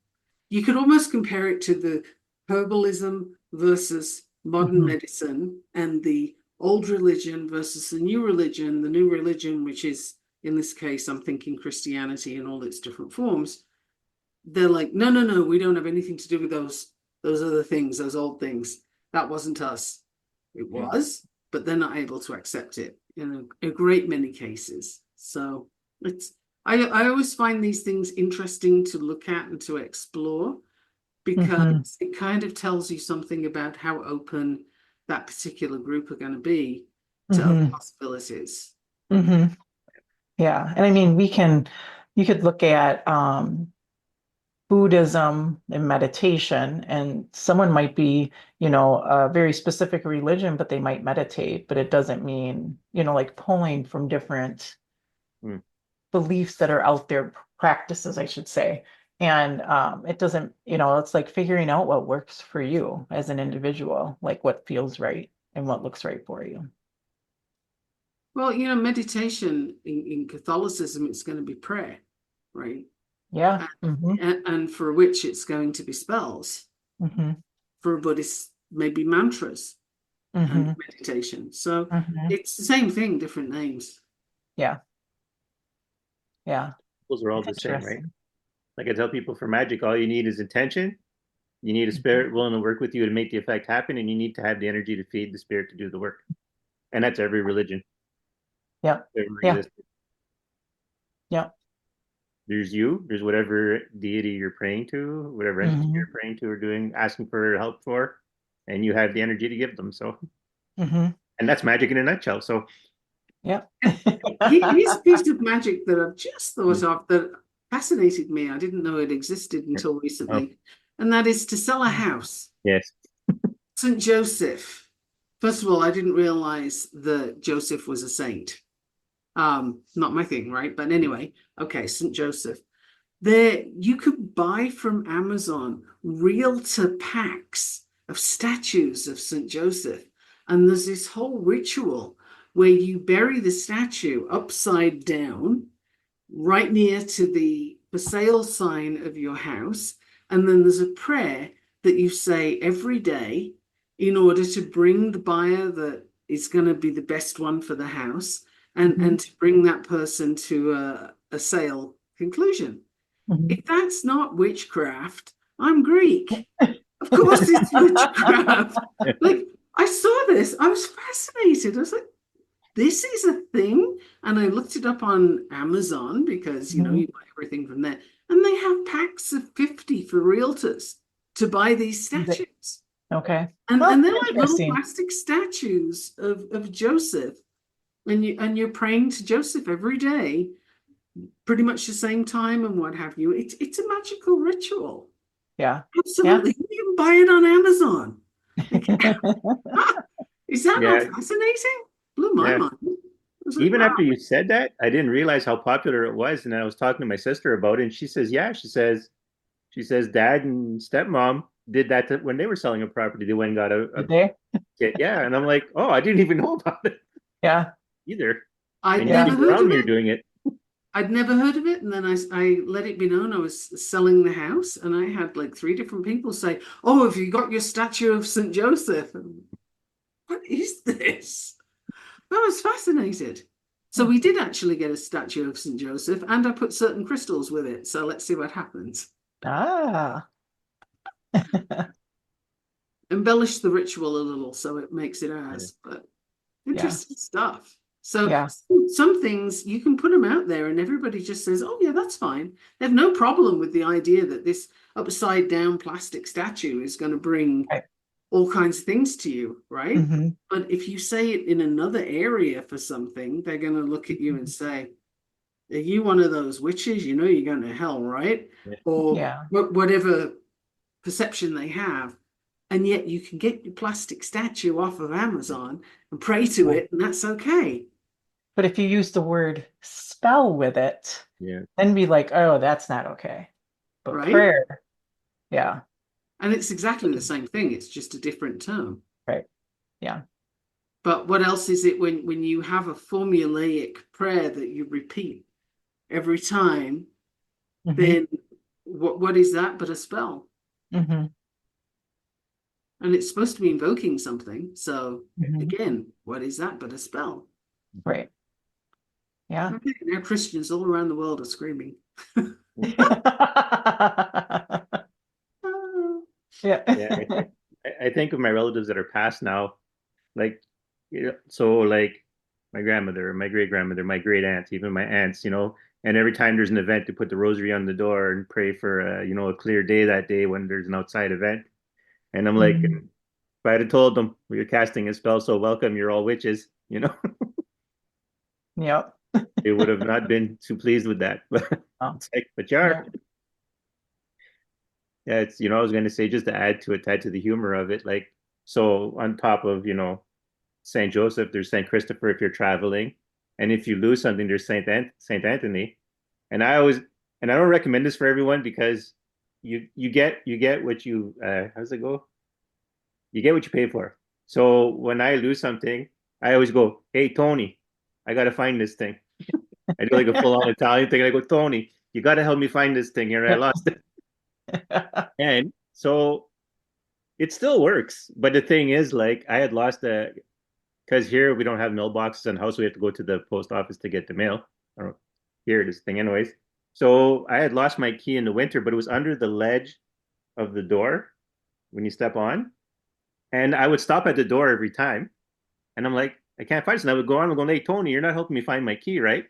B: you could almost compare it to the herbalism versus modern
C: Mhm.
B: medicine and the old religion versus the new religion, which is, in this case, I'm thinking Christianity in all its different forms. They're like, no, we don't have anything to do with those other things, those old things. That wasn't us. It was, but they're not able to accept it in a great many cases. So it's I always find these things interesting to look at and to explore
C: Mhm.
B: because it kind of tells you something about how open that particular group are going to be to other
C: Mhm.
B: possibilities.
C: Mhm. Yeah. And I mean, you could look at Buddhism and meditation, and someone might be, a very specific religion, but they might meditate, but it doesn't mean, like pulling from different
A: Mm.
C: beliefs that are out there, practices, I should say. And it doesn't, it's like figuring out what works for you as an individual, like what feels right and what looks right for you.
B: Well, meditation in Catholicism, it's going to be prayer, right?
C: Yeah. Hmm.
B: And for which it's going to be spells.
C: Hmm.
B: For a Buddhist, maybe mantras and
C: Hmm.
B: meditation. So
C: Hmm.
B: it's the same thing, different names.
C: Yeah. Yeah.
A: Those are all
C: It's
A: the same, right?
C: interesting.
A: Like I tell people for magic, all you need is intention. You need a
C: Mhm.
A: spirit willing to work with you to make the effect happen, and you need to have the energy to feed the spirit to do the work. And that's every religion
C: Yeah.
A: that ever
C: Yeah.
A: existed.
C: Yeah.
A: There's you, there's whatever deity you're praying to, whatever entity
C: Hmm.
A: you're praying to or doing, asking for help for, and you have the energy to give them. So,
C: Hmm.
A: and that's magic in a nutshell. So,
C: Yeah.
B: Here's a piece of magic that I've just thought of that fascinated me. I didn't know it existed until
A: oh,
B: recently. And that is to sell a house.
A: yes.
B: St. Joseph. First of all, I didn't realize that Joseph was a saint. Not my thing, right? But anyway, okay, St. Joseph. There, you could buy from Amazon realtor packs of statues of St. Joseph. And there's this whole ritual where you bury the statue upside down, right near to the for sale sign of your house. And then there's a prayer that you say every day in order to bring the buyer that is going to be the best one for the house
C: Hmm.
B: and to bring that person to a sale conclusion.
C: Hmm.
B: If that's not witchcraft, I'm Greek. Of course it's witchcraft. Like, I saw this, I was fascinated. I was like, this is a thing. And I looked it up on Amazon because,
C: Hmm.
B: you buy everything from there. And they have packs of 50 for realtors to buy these statues.
C: Okay.
B: And
C: Well,
B: they're like little
C: interesting.
B: plastic statues of Joseph. And you're praying to Joseph every day, pretty much the same time and what have you. It's a magical ritual.
C: Yeah. Yeah.
B: Absolutely. You can buy it on Amazon. Like, is that not
A: Yeah.
B: fascinating? Blew my
A: Yeah.
B: mind. I was like,
A: Even
B: wow.
A: after you said that, I didn't realize how popular it was. And I was talking to my sister about it, and she says, yeah, she says, dad and stepmom did that when they were selling a property. They went and got a
C: Did they?
A: kit. Yeah. And I'm like, oh, I didn't even know about it
C: Yeah.
A: either.
B: I'd
A: And you
B: never
C: Yeah.
A: people
B: heard
A: around
B: of
A: me are
B: it.
A: doing it.
B: I'd never heard of it. And then I let it be known I was selling the house. And I had like 3 different people say, oh, have you got your statue of St. Joseph? And, what is this? I was fascinated. So we did actually get a statue of St. Joseph and I put certain crystals with it. So let's see what happens.
C: Ah.
B: Embellish the ritual a little so it makes it
A: Yeah.
B: ours. But
C: Yeah.
B: interesting stuff. So
C: Yeah.
B: some things you can put them out there and everybody just says, oh, yeah, that's fine. They have no problem with the idea that this upside down plastic statue is going to bring
C: Right.
B: all kinds of things to you, right?
C: Mm-hmm.
B: But if you say it in another area for something, they're going to look at you and say, are you one of those witches? You know you're going to hell, right?
A: Yeah.
B: Or
C: Yeah.
B: whatever perception they have. And yet you can get your plastic statue off of Amazon and pray to
C: Yeah.
B: it, and that's okay.
C: But if you use the word spell with it,
A: Yeah.
C: then be like, oh, that's not okay. But
B: Right?
C: prayer, yeah,
B: And it's exactly the same thing. It's just a different term.
C: right. Yeah.
B: But what else is it when you have a formulaic prayer that you repeat every time,
C: Mm-hmm.
B: then what is that but a spell?
C: Mm-hmm.
B: And it's supposed to be invoking something. So
C: Mm-hmm.
B: again, what is that but a spell?
C: Right. Yeah.
B: Okay, now Christians all around the world are screaming.
C: Yeah.
A: Yeah. I think of my relatives that are passed now, like, so like my grandmother, my great grandmother, my great aunt, even my aunts, and every time there's an event, to put the rosary on the door and pray for, a clear day that day when there's an outside event. And I'm like,
C: Mhm.
A: if I had told them, well, you're casting a spell, so welcome, you're all witches,
C: Yep.
A: they would have not been too pleased with that. But
C: Oh,
A: it's like, but you are.
C: no.
A: Yeah, it's, I was going to say, just to add to it, add to the humor of it, like, so on top of, Saint Joseph, there's Saint Christopher if you're traveling, and if you lose something, there's Saint Anthony. And I don't recommend this for everyone, because you get what you how does it go? You get what you pay for. So when I lose something, I always go, "Hey Tony, I gotta find this thing." I do like a full on Italian thing. And I go, "Tony, you gotta help me find this thing here. I lost it." And so it still works. But the thing is, like, I had lost because here we don't have mailboxes in the house. We have to go to the post office to get the mail. I don't know, here, this thing, anyways. So I had lost my key in the winter, but it was under the ledge of the door when you step on. And I would stop at the door every time. And I'm like, I can't find it. And I would go on and go, hey, Tony, you're not helping me find my key, right?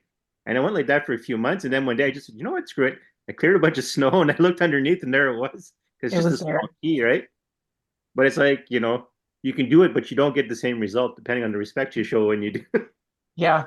A: And I went like that for a few months. And then one day I just said, you know what, screw it. I cleared a bunch of snow and I looked underneath and there it was. It's
C: It
A: just a
C: was there.
A: small key, right? But it's like, you can do it, but you don't get the same result depending on the respect you show when you do.
C: Yeah.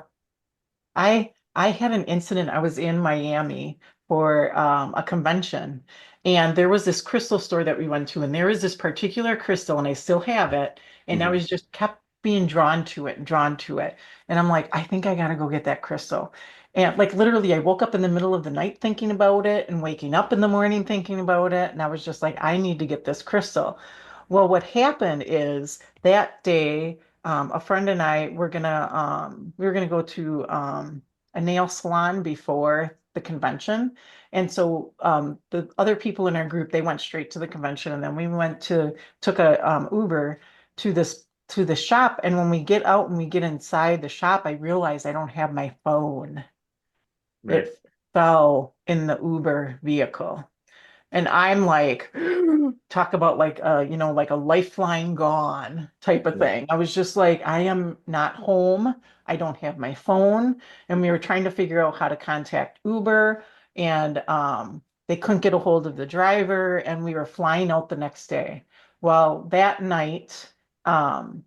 C: I had an incident. I was in Miami for a convention, and there was this crystal store that we went to, and there was this particular crystal, and I still have it, and I
A: Mhm.
C: was just kept being drawn to it and drawn to it. And I'm like, I think I gotta go get that crystal. And like literally, I woke up in the middle of the night thinking about it and waking up in the morning thinking about it. And I was just like, I need to get this crystal. Well, what happened is that day, a friend and I were gonna go to a nail salon before the convention. And so the other people in our group, they went straight to the convention, and then we took a Uber to the shop. And when we get out and we get inside the shop, I realized I don't have my phone.
A: Right.
C: It fell in the Uber vehicle. And I'm like, talk about like like a lifeline gone type of
A: Yeah.
C: thing. I was just like, I am not home. I don't have my phone. And we were trying to figure out how to contact Uber, and they couldn't get a hold of the driver, and we were flying out the next day. Well, that night, um,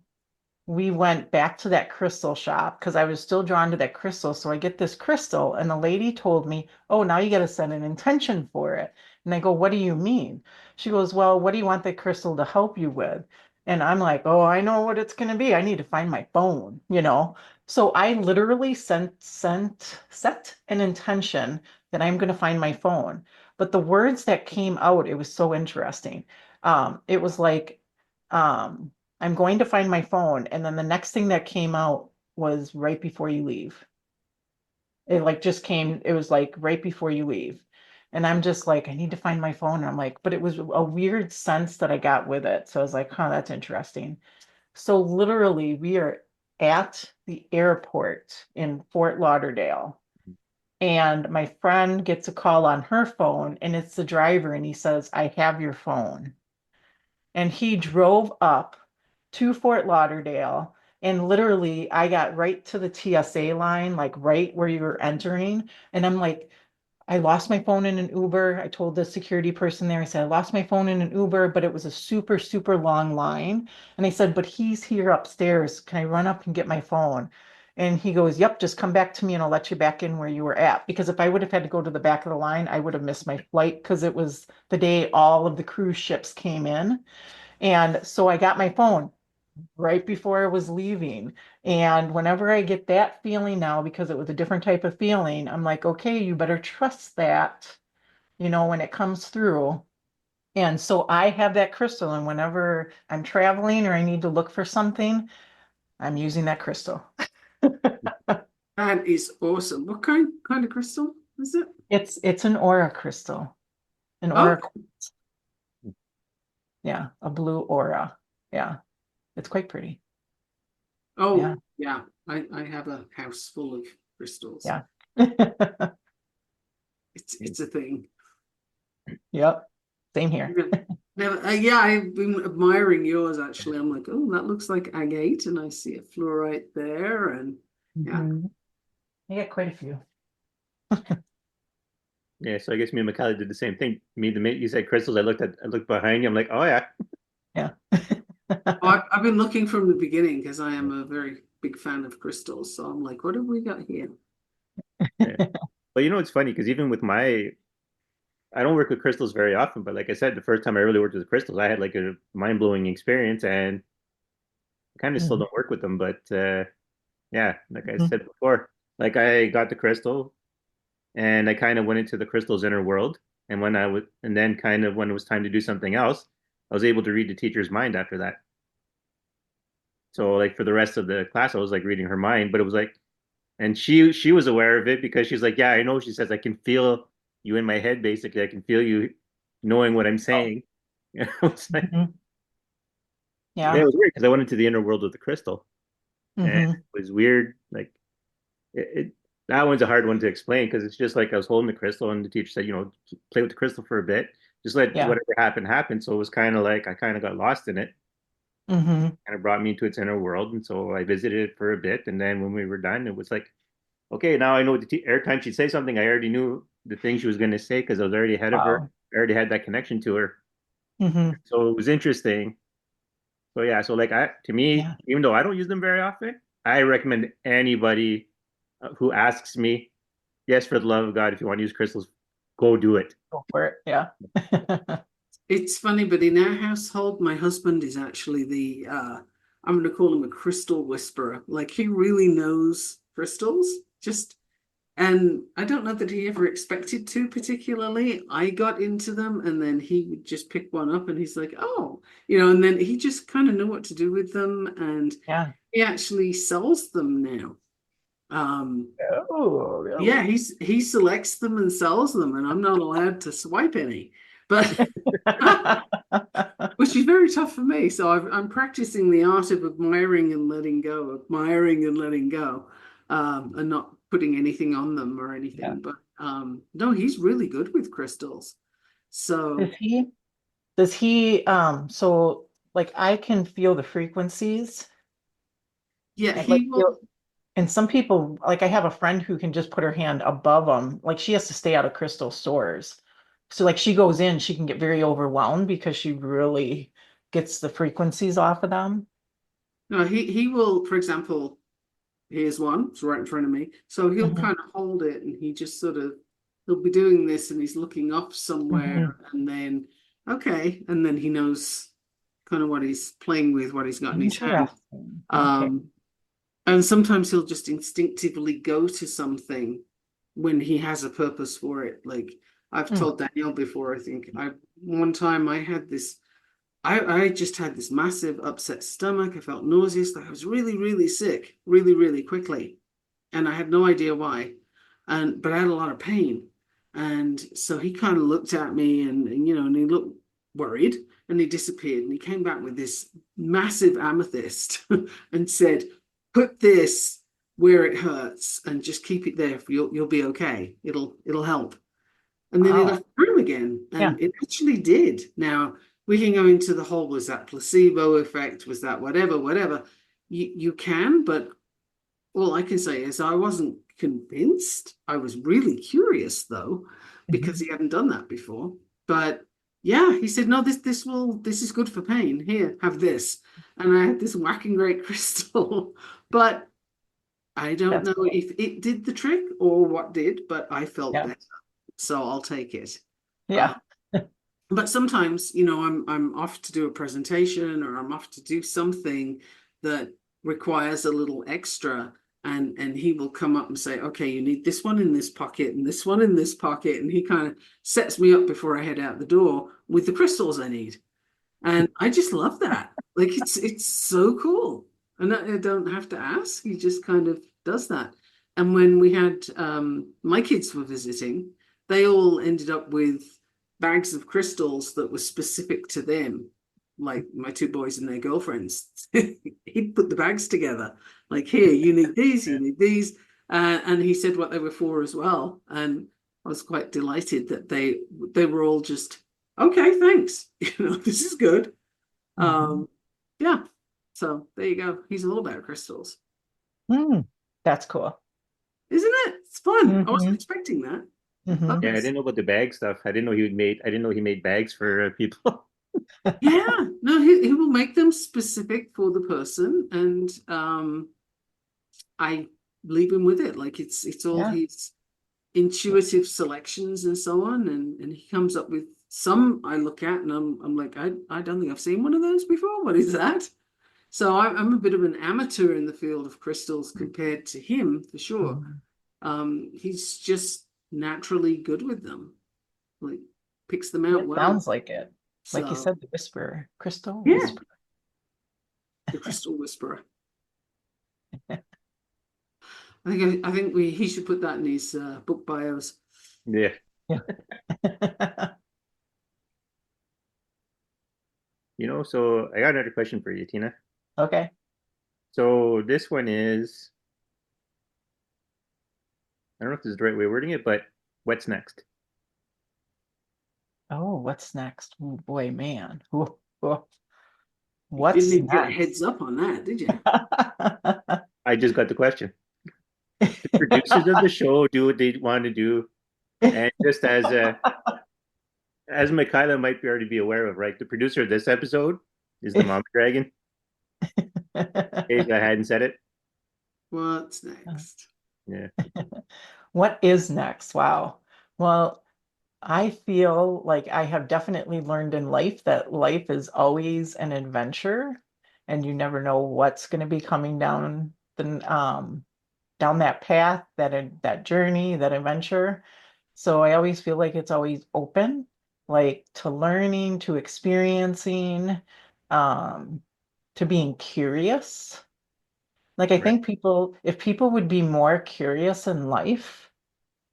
C: we went back to that crystal shop because I was still drawn to that crystal. So I get this crystal, and the lady told me, oh, now you got to send an intention for it. And I go, what do you mean? She goes, well, what do you want the crystal to help you with? And I'm like, oh, I know what it's going to be. I need to find my phone. So I literally set an intention that I'm going to find my phone. But the words that came out, it was so interesting. It was like, um, I'm going to find my phone. And then the next thing that came out was right before you leave. It like just came, it was like right before you leave. And I'm just like, I need to find my phone. And I'm like, but it was a weird sense that I got with it. So I was like, huh, that's interesting. So literally, we are at the airport in Fort Lauderdale. And my friend gets a call on her phone, and it's the driver. And he says, I have your phone. And he drove up to Fort Lauderdale, And literally, I got right to the TSA line, like right where you were entering. And I'm like, I lost my phone in an Uber. I told the security person there, I said, I lost my phone in an Uber, but it was a super, super long line. And I said, but he's here upstairs. Can I run up and get my phone? And he goes, yep, just come back to me and I'll let you back in where you were at. Because if I would have had to go to the back of the line, I would have missed my flight because it was the day all of the cruise ships came in. And so I got my phone right before I was leaving. And whenever I get that feeling now, because it was a different type of feeling, I'm like, okay, you better trust that, when it comes through. And so I have that crystal, and whenever I'm traveling or I need to look for something, I'm using that crystal.
B: That is awesome. What kind of crystal is it?
C: It's an aura crystal, an
B: Oh,
C: aura, yeah, a blue aura. Yeah, it's quite pretty.
B: oh,
C: Yeah,
B: yeah. I have a house full of crystals.
C: yeah.
B: It's a thing.
C: Yep, same here.
B: Never, yeah, I've been admiring yours actually. I'm like, oh, that looks like agate, and I see a fluorite there, and yeah.
C: Mhm. I got quite a few.
A: Yeah, so I guess me and Michaela did the same thing. Me, the minute you said crystals, I looked behind you. I'm like, oh yeah.
C: Yeah.
B: I've been looking from the beginning because I am a very big fan of crystals. So I'm like, what have we got here?
A: Yeah. But it's funny because even with I don't work with crystals very often, but like I said, the first time I really worked with crystals, I had like a mind-blowing experience, and I kind of still
C: Mhm.
A: don't work with them. But yeah, like I
C: Mhm.
A: said before, like I got the crystal, and I kind of went into the crystal's inner world. And and then kind of when it was time to do something else, I was able to read the teacher's mind after that. So like for the rest of the class, I was like reading her mind, but it was like, and she was aware of it because she's like, yeah, I know. She says, I can feel you in my head. Basically, I can feel you knowing what I'm
C: Oh.
A: saying. It's like,
C: Mhm.
A: yeah, it
C: Yeah.
A: was weird because I went into the inner world of the crystal, and it
C: Hmm.
A: was weird. Like it that one's a hard one to explain because it's just like I was holding the crystal, and the teacher said, play with the crystal for a bit, just let
C: Yeah.
A: whatever happen happen. So it was kind of like I kind of got lost in it.
C: Hmm.
A: Kind of brought me into its inner world, and so I visited it for a bit, and then when we were done, it was like, okay, now I know every time she'd say something, I already knew the thing she was going to say because I was already ahead of her.
C: Wow.
A: I already had that connection to her,
C: Hmm.
A: so it was interesting. So yeah, so like to me,
C: Yeah.
A: even though I don't use them very often, I recommend anybody who asks me, yes, for the love of God, if you want to use crystals, go do it.
C: Go for it. Yeah.
B: It's funny, but in our household, my husband is actually I'm going to call him a crystal whisperer. Like he really knows crystals, just, and I don't know that he ever expected to particularly. I got into them and then he would just pick one up and he's like, oh, and then he just kind of knew what to do with them. And
C: Yeah.
B: he actually sells them now. Um,
C: Oh,
B: yeah,
C: really?
B: he selects them and sells them, and I'm not allowed to swipe any. But which is very tough for me. So I'm practicing the art of admiring and letting go, and not putting anything on them or
C: Yeah.
B: anything. But no, he's really good with crystals.
C: Does
B: So
C: he, so like I can feel the frequencies
B: yeah,
C: and like
B: he will.
C: and some people, like I have a friend who can just put her hand above them. Like she has to stay out of crystal stores. So like she goes in, she can get very overwhelmed because she really gets the frequencies off of them.
B: No, he will. For example, here's one. It's right in front of me. So he'll
C: Hmm.
B: kind of hold it, and he just sort of he'll be doing this, and he's looking up
C: Hmm.
B: somewhere, and then okay, and then he knows kind of what he's playing with, what he's got in his hand.
C: Interesting. Okay.
B: Um, and sometimes he'll just instinctively go to something when he has a purpose for it. Like I've
C: Mm.
B: told Danielle before, I think one time I had this. I just had this massive upset stomach. I felt nauseous. Like I was really, really sick, really, really quickly, and I had no idea why. But I had a lot of pain, and so he kind of looked at me, and he looked worried, and he disappeared, and he came back with this massive amethyst, and said, "Put this where it hurts, and just keep it there. You'll be okay. It'll help." And then he
C: Wow.
B: left the room again,
C: Yeah.
B: and it actually did. Now we can go into the whole, was that placebo effect? Was that whatever, whatever? you can, but all I can say is I wasn't convinced. I was really curious though, because he hadn't done that before. But yeah, he said, no, this is good for pain. Here, have this. And I had this whacking great crystal. But I don't
C: That's
B: know
C: cool.
B: if it did the trick or what did, but I felt
C: Yeah.
B: better. So I'll take it.
C: Yeah.
B: But sometimes, you know, I'm off to do a presentation or I'm off to do something that requires a little extra, and he will come up and say, okay, you need this one in this pocket and this one in this pocket, and he kind of sets me up before I head out the door with the crystals I need. And I just love that. Like it's so cool. And I don't have to ask. He just kind of does that. And when we had my kids were visiting, they all ended up with bags of crystals that were specific to them, like my two boys and their girlfriends. He'd put the bags together, like, here, you need these, you need these. And he said what they were for as well. And I was quite delighted that they were all just, okay, thanks. You know, this is good. Yeah. So there you go. He's all about crystals.
C: That's cool.
B: Isn't it? It's fun. I wasn't
C: Hmm.
B: expecting that.
C: Hmm.
A: Yeah, I
B: Focus.
A: didn't know about the bag stuff. I didn't know I didn't know he made bags for people.
B: Yeah. No, he will make them specific for the person, and I leave him with it. Like it's all
C: Yeah.
B: his intuitive selections and so on, and he comes up with some I look at and I'm like, I don't think I've seen one of those before. What is that? So I'm a bit of an amateur in the field of crystals compared to him, for sure.
C: Mhm.
B: He's just naturally good with them, like picks them out
C: It
B: well.
C: sounds like it. Like you
B: So
C: said, the whisperer, crystal
B: yeah,
C: whisperer.
B: the crystal whisperer. I think he should put that in his book bios.
A: Yeah.
C: Yeah.
A: So I got another question for you, Tina.
C: Okay.
A: So this one is, I don't know if this is the right way of wording it, but what's next?
C: Oh, what's next? Oh boy, man. Oh,
B: You didn't
C: what's
B: even get a
C: next?
B: heads up on that, did you?
A: I just got the question. The producers of the show do what they want to do, and just as Michaela might be already be aware of, right? The producer of this episode is the Mama Dragon. In case I hadn't said it.
B: What's next?
A: Yeah,
C: What is next? Wow. Well, I feel like I have definitely learned in life that life is always an adventure, and you never know what's going to be coming down that path, that journey, that adventure. So I always feel like it's always open, like to learning, to experiencing, um, to being curious. Like I
A: right.
C: think if people would be more curious in life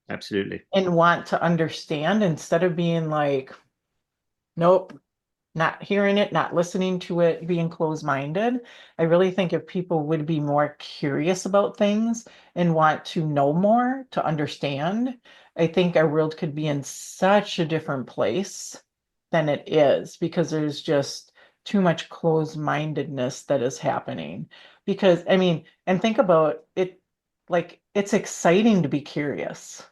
A: Absolutely.
C: and want to understand instead of being like, nope, not hearing it, not listening to it, being closed-minded. I really think if people would be more curious about things and want to know more, to understand, I think our world could be in such a different place than it is because there's just too much closed-mindedness that is happening. Because, I mean, and think about it, like it's exciting to be curious,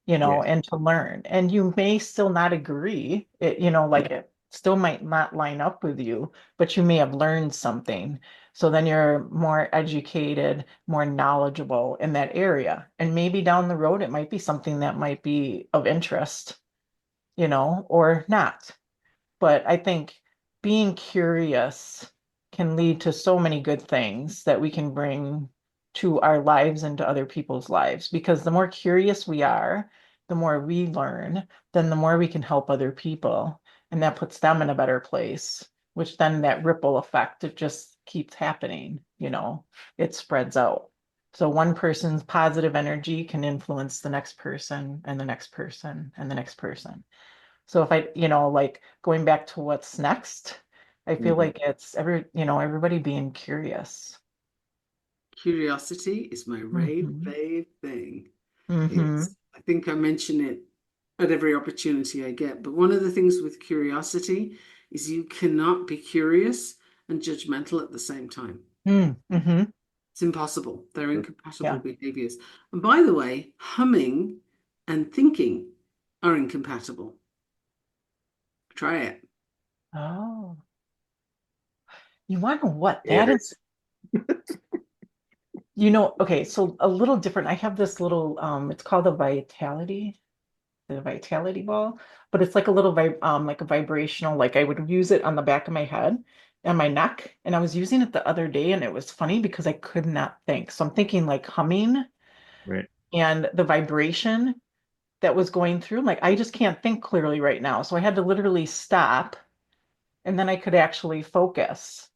A: Yes.
C: and to learn. And you may still not agree, like it still might not line up with you, but you may have learned something. So then you're more educated, more knowledgeable in that area. And maybe down the road, it might be something that might be of interest, or not. But I think being curious can lead to so many good things that we can bring to our lives and to other people's lives. Because the more curious we are, the more we learn, then the more we can help other people. And that puts them in a better place, which then that ripple effect, it just keeps happening, it spreads out. So one person's positive energy can influence the next person and the next person and the next person. So if like going back to what's next, I feel
A: Mhm.
C: like it's everybody being curious.
B: Curiosity is my rave
C: Hmm.
B: fave thing.
C: Hmm.
B: I think I mention it at every opportunity I get. But one of the things with curiosity is you cannot be curious and judgmental at the same time.
C: Mm-hmm.
B: It's impossible. They're incompatible
C: Yeah.
B: behaviors. And by the way, humming and thinking are incompatible. Try it.
C: Oh, you want to know what that
A: Favorite.
C: is? Okay, so a little different. I have this little, it's called the vitality ball, but it's like a little like a vibrational, like I would use it on the back of my head and my neck. And I was using it the other day and it was funny because I could not think. So I'm thinking like humming
A: Right.
C: and the vibration that was going through. Like I just can't think clearly right now. So I had to literally stop and then I could actually focus.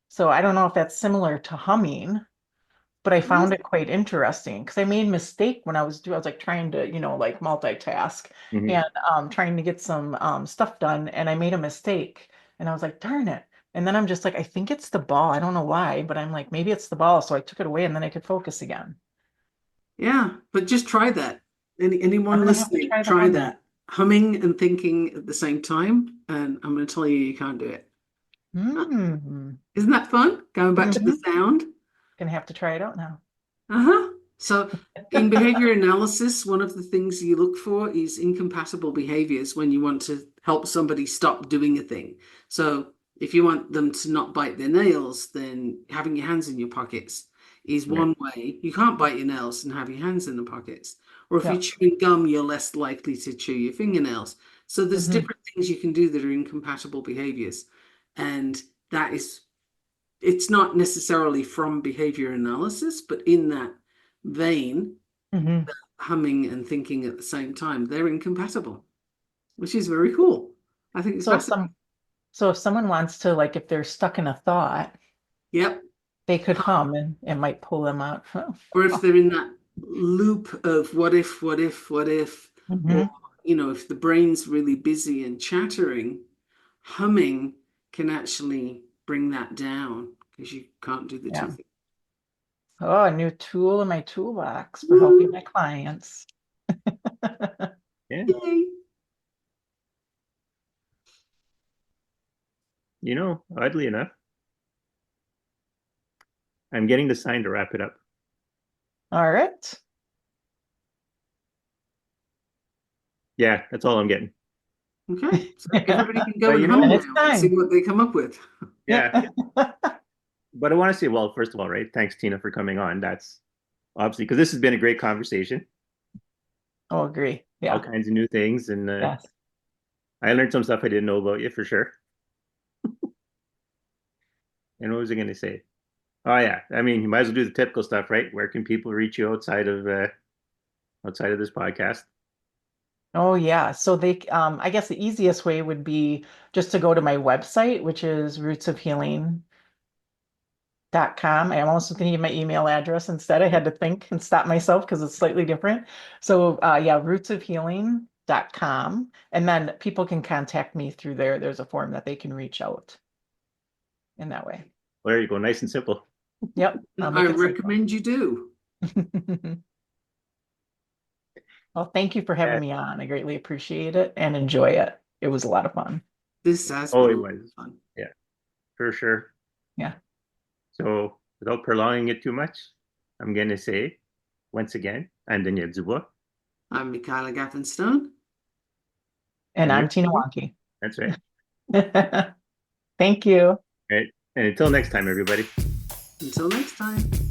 C: So I don't know if that's similar to humming, but I found it quite interesting because I made a mistake when I was like trying to, like multitask
A: Mhm.
C: and trying to get some stuff done, and I made a mistake, and I was like, darn it. And then I'm just like, I think it's the ball. I don't know why, but I'm like, maybe it's the ball. So I took it away, and then I could focus again.
B: Yeah, but just try that.
C: I'm
B: Anyone
C: gonna have to
B: listening,
C: try the
B: try
C: humming.
B: that. Humming and thinking at the same time, and I'm going to tell you, you can't do it. Huh.
C: Mm-hmm.
B: Isn't that fun? Going back to the sound.
C: Gonna have to try it out now.
B: Uh-huh. So in behavior analysis, one of the things you look for is incompatible behaviors when you want to help somebody stop doing a thing. So if you want them to not bite their nails, then having your hands in your pockets is
A: Right.
B: one way. You can't bite your nails and have your hands in the pockets. Or if you're
C: Yeah.
B: chewing gum, you're less likely to chew your fingernails. So there's
C: Hmm.
B: different things you can do that are incompatible behaviors. And that is, it's not necessarily from behavior analysis, but in that vein,
C: Hmm.
B: humming and thinking at the same time, they're incompatible, which is very cool. I think it's
C: So if
B: fascinating.
C: some, so if someone wants to, like, if they're stuck in a thought,
B: Yep.
C: they could hum and it might pull them out.
B: Or if they're in that loop of what if, what if, what if, or,
C: Hmm.
B: if the brain's really busy and chattering, humming can actually bring that down because you can't do the two
C: Yeah.
B: things.
C: Oh, a new tool in my toolbox for helping
B: Woo!
C: my clients.
A: Yeah.
B: Yay.
A: Oddly enough, I'm getting the sign to wrap it up.
C: All right.
A: Yeah, that's all I'm getting.
B: Okay. So everybody can go
A: But
B: and
C: And
B: hum
C: it's
B: now and see
C: time.
B: what they come up with.
A: yeah, but I want to say, well, first of all, right, thanks Tina for coming on. That's obviously because this has been a great conversation,
C: Oh, agree.
A: all
C: Yeah.
A: kinds of new things, and
C: Yes.
A: I learned some stuff I didn't know about you for sure. And what was I going to say? Oh yeah, I mean, you might as well do the typical stuff, right? Where can people reach you outside of this podcast?
C: Oh, yeah. So I guess the easiest way would be just to go to my website, which is rootsofhealing.com. I almost was going to give my email address instead. I had to think and stop myself because it's slightly different. So, yeah, rootsofhealing.com. And then people can contact me through there. There's a form that they can reach out in that way.
A: Well, there you go, nice and simple.
C: Yep, I'll
B: I
C: make it simple.
B: recommend you do.
C: Well, thank you for having
A: Yeah.
C: me on. I greatly appreciate it and enjoy it. It was a lot of fun.
B: This has
A: Oh,
B: been
A: it
B: a lot
A: was.
B: of fun.
A: Yeah, for sure.
C: Yeah.
A: So, without prolonging it too much, I'm going to say once again, I'm Daniel Dubois.
B: I'm Michaela Gaffinstone.
C: And
A: And you're
C: I'm Tina Wankey.
A: that's right.
C: Thank you.
A: Right. And until next time, everybody.
B: Until next time.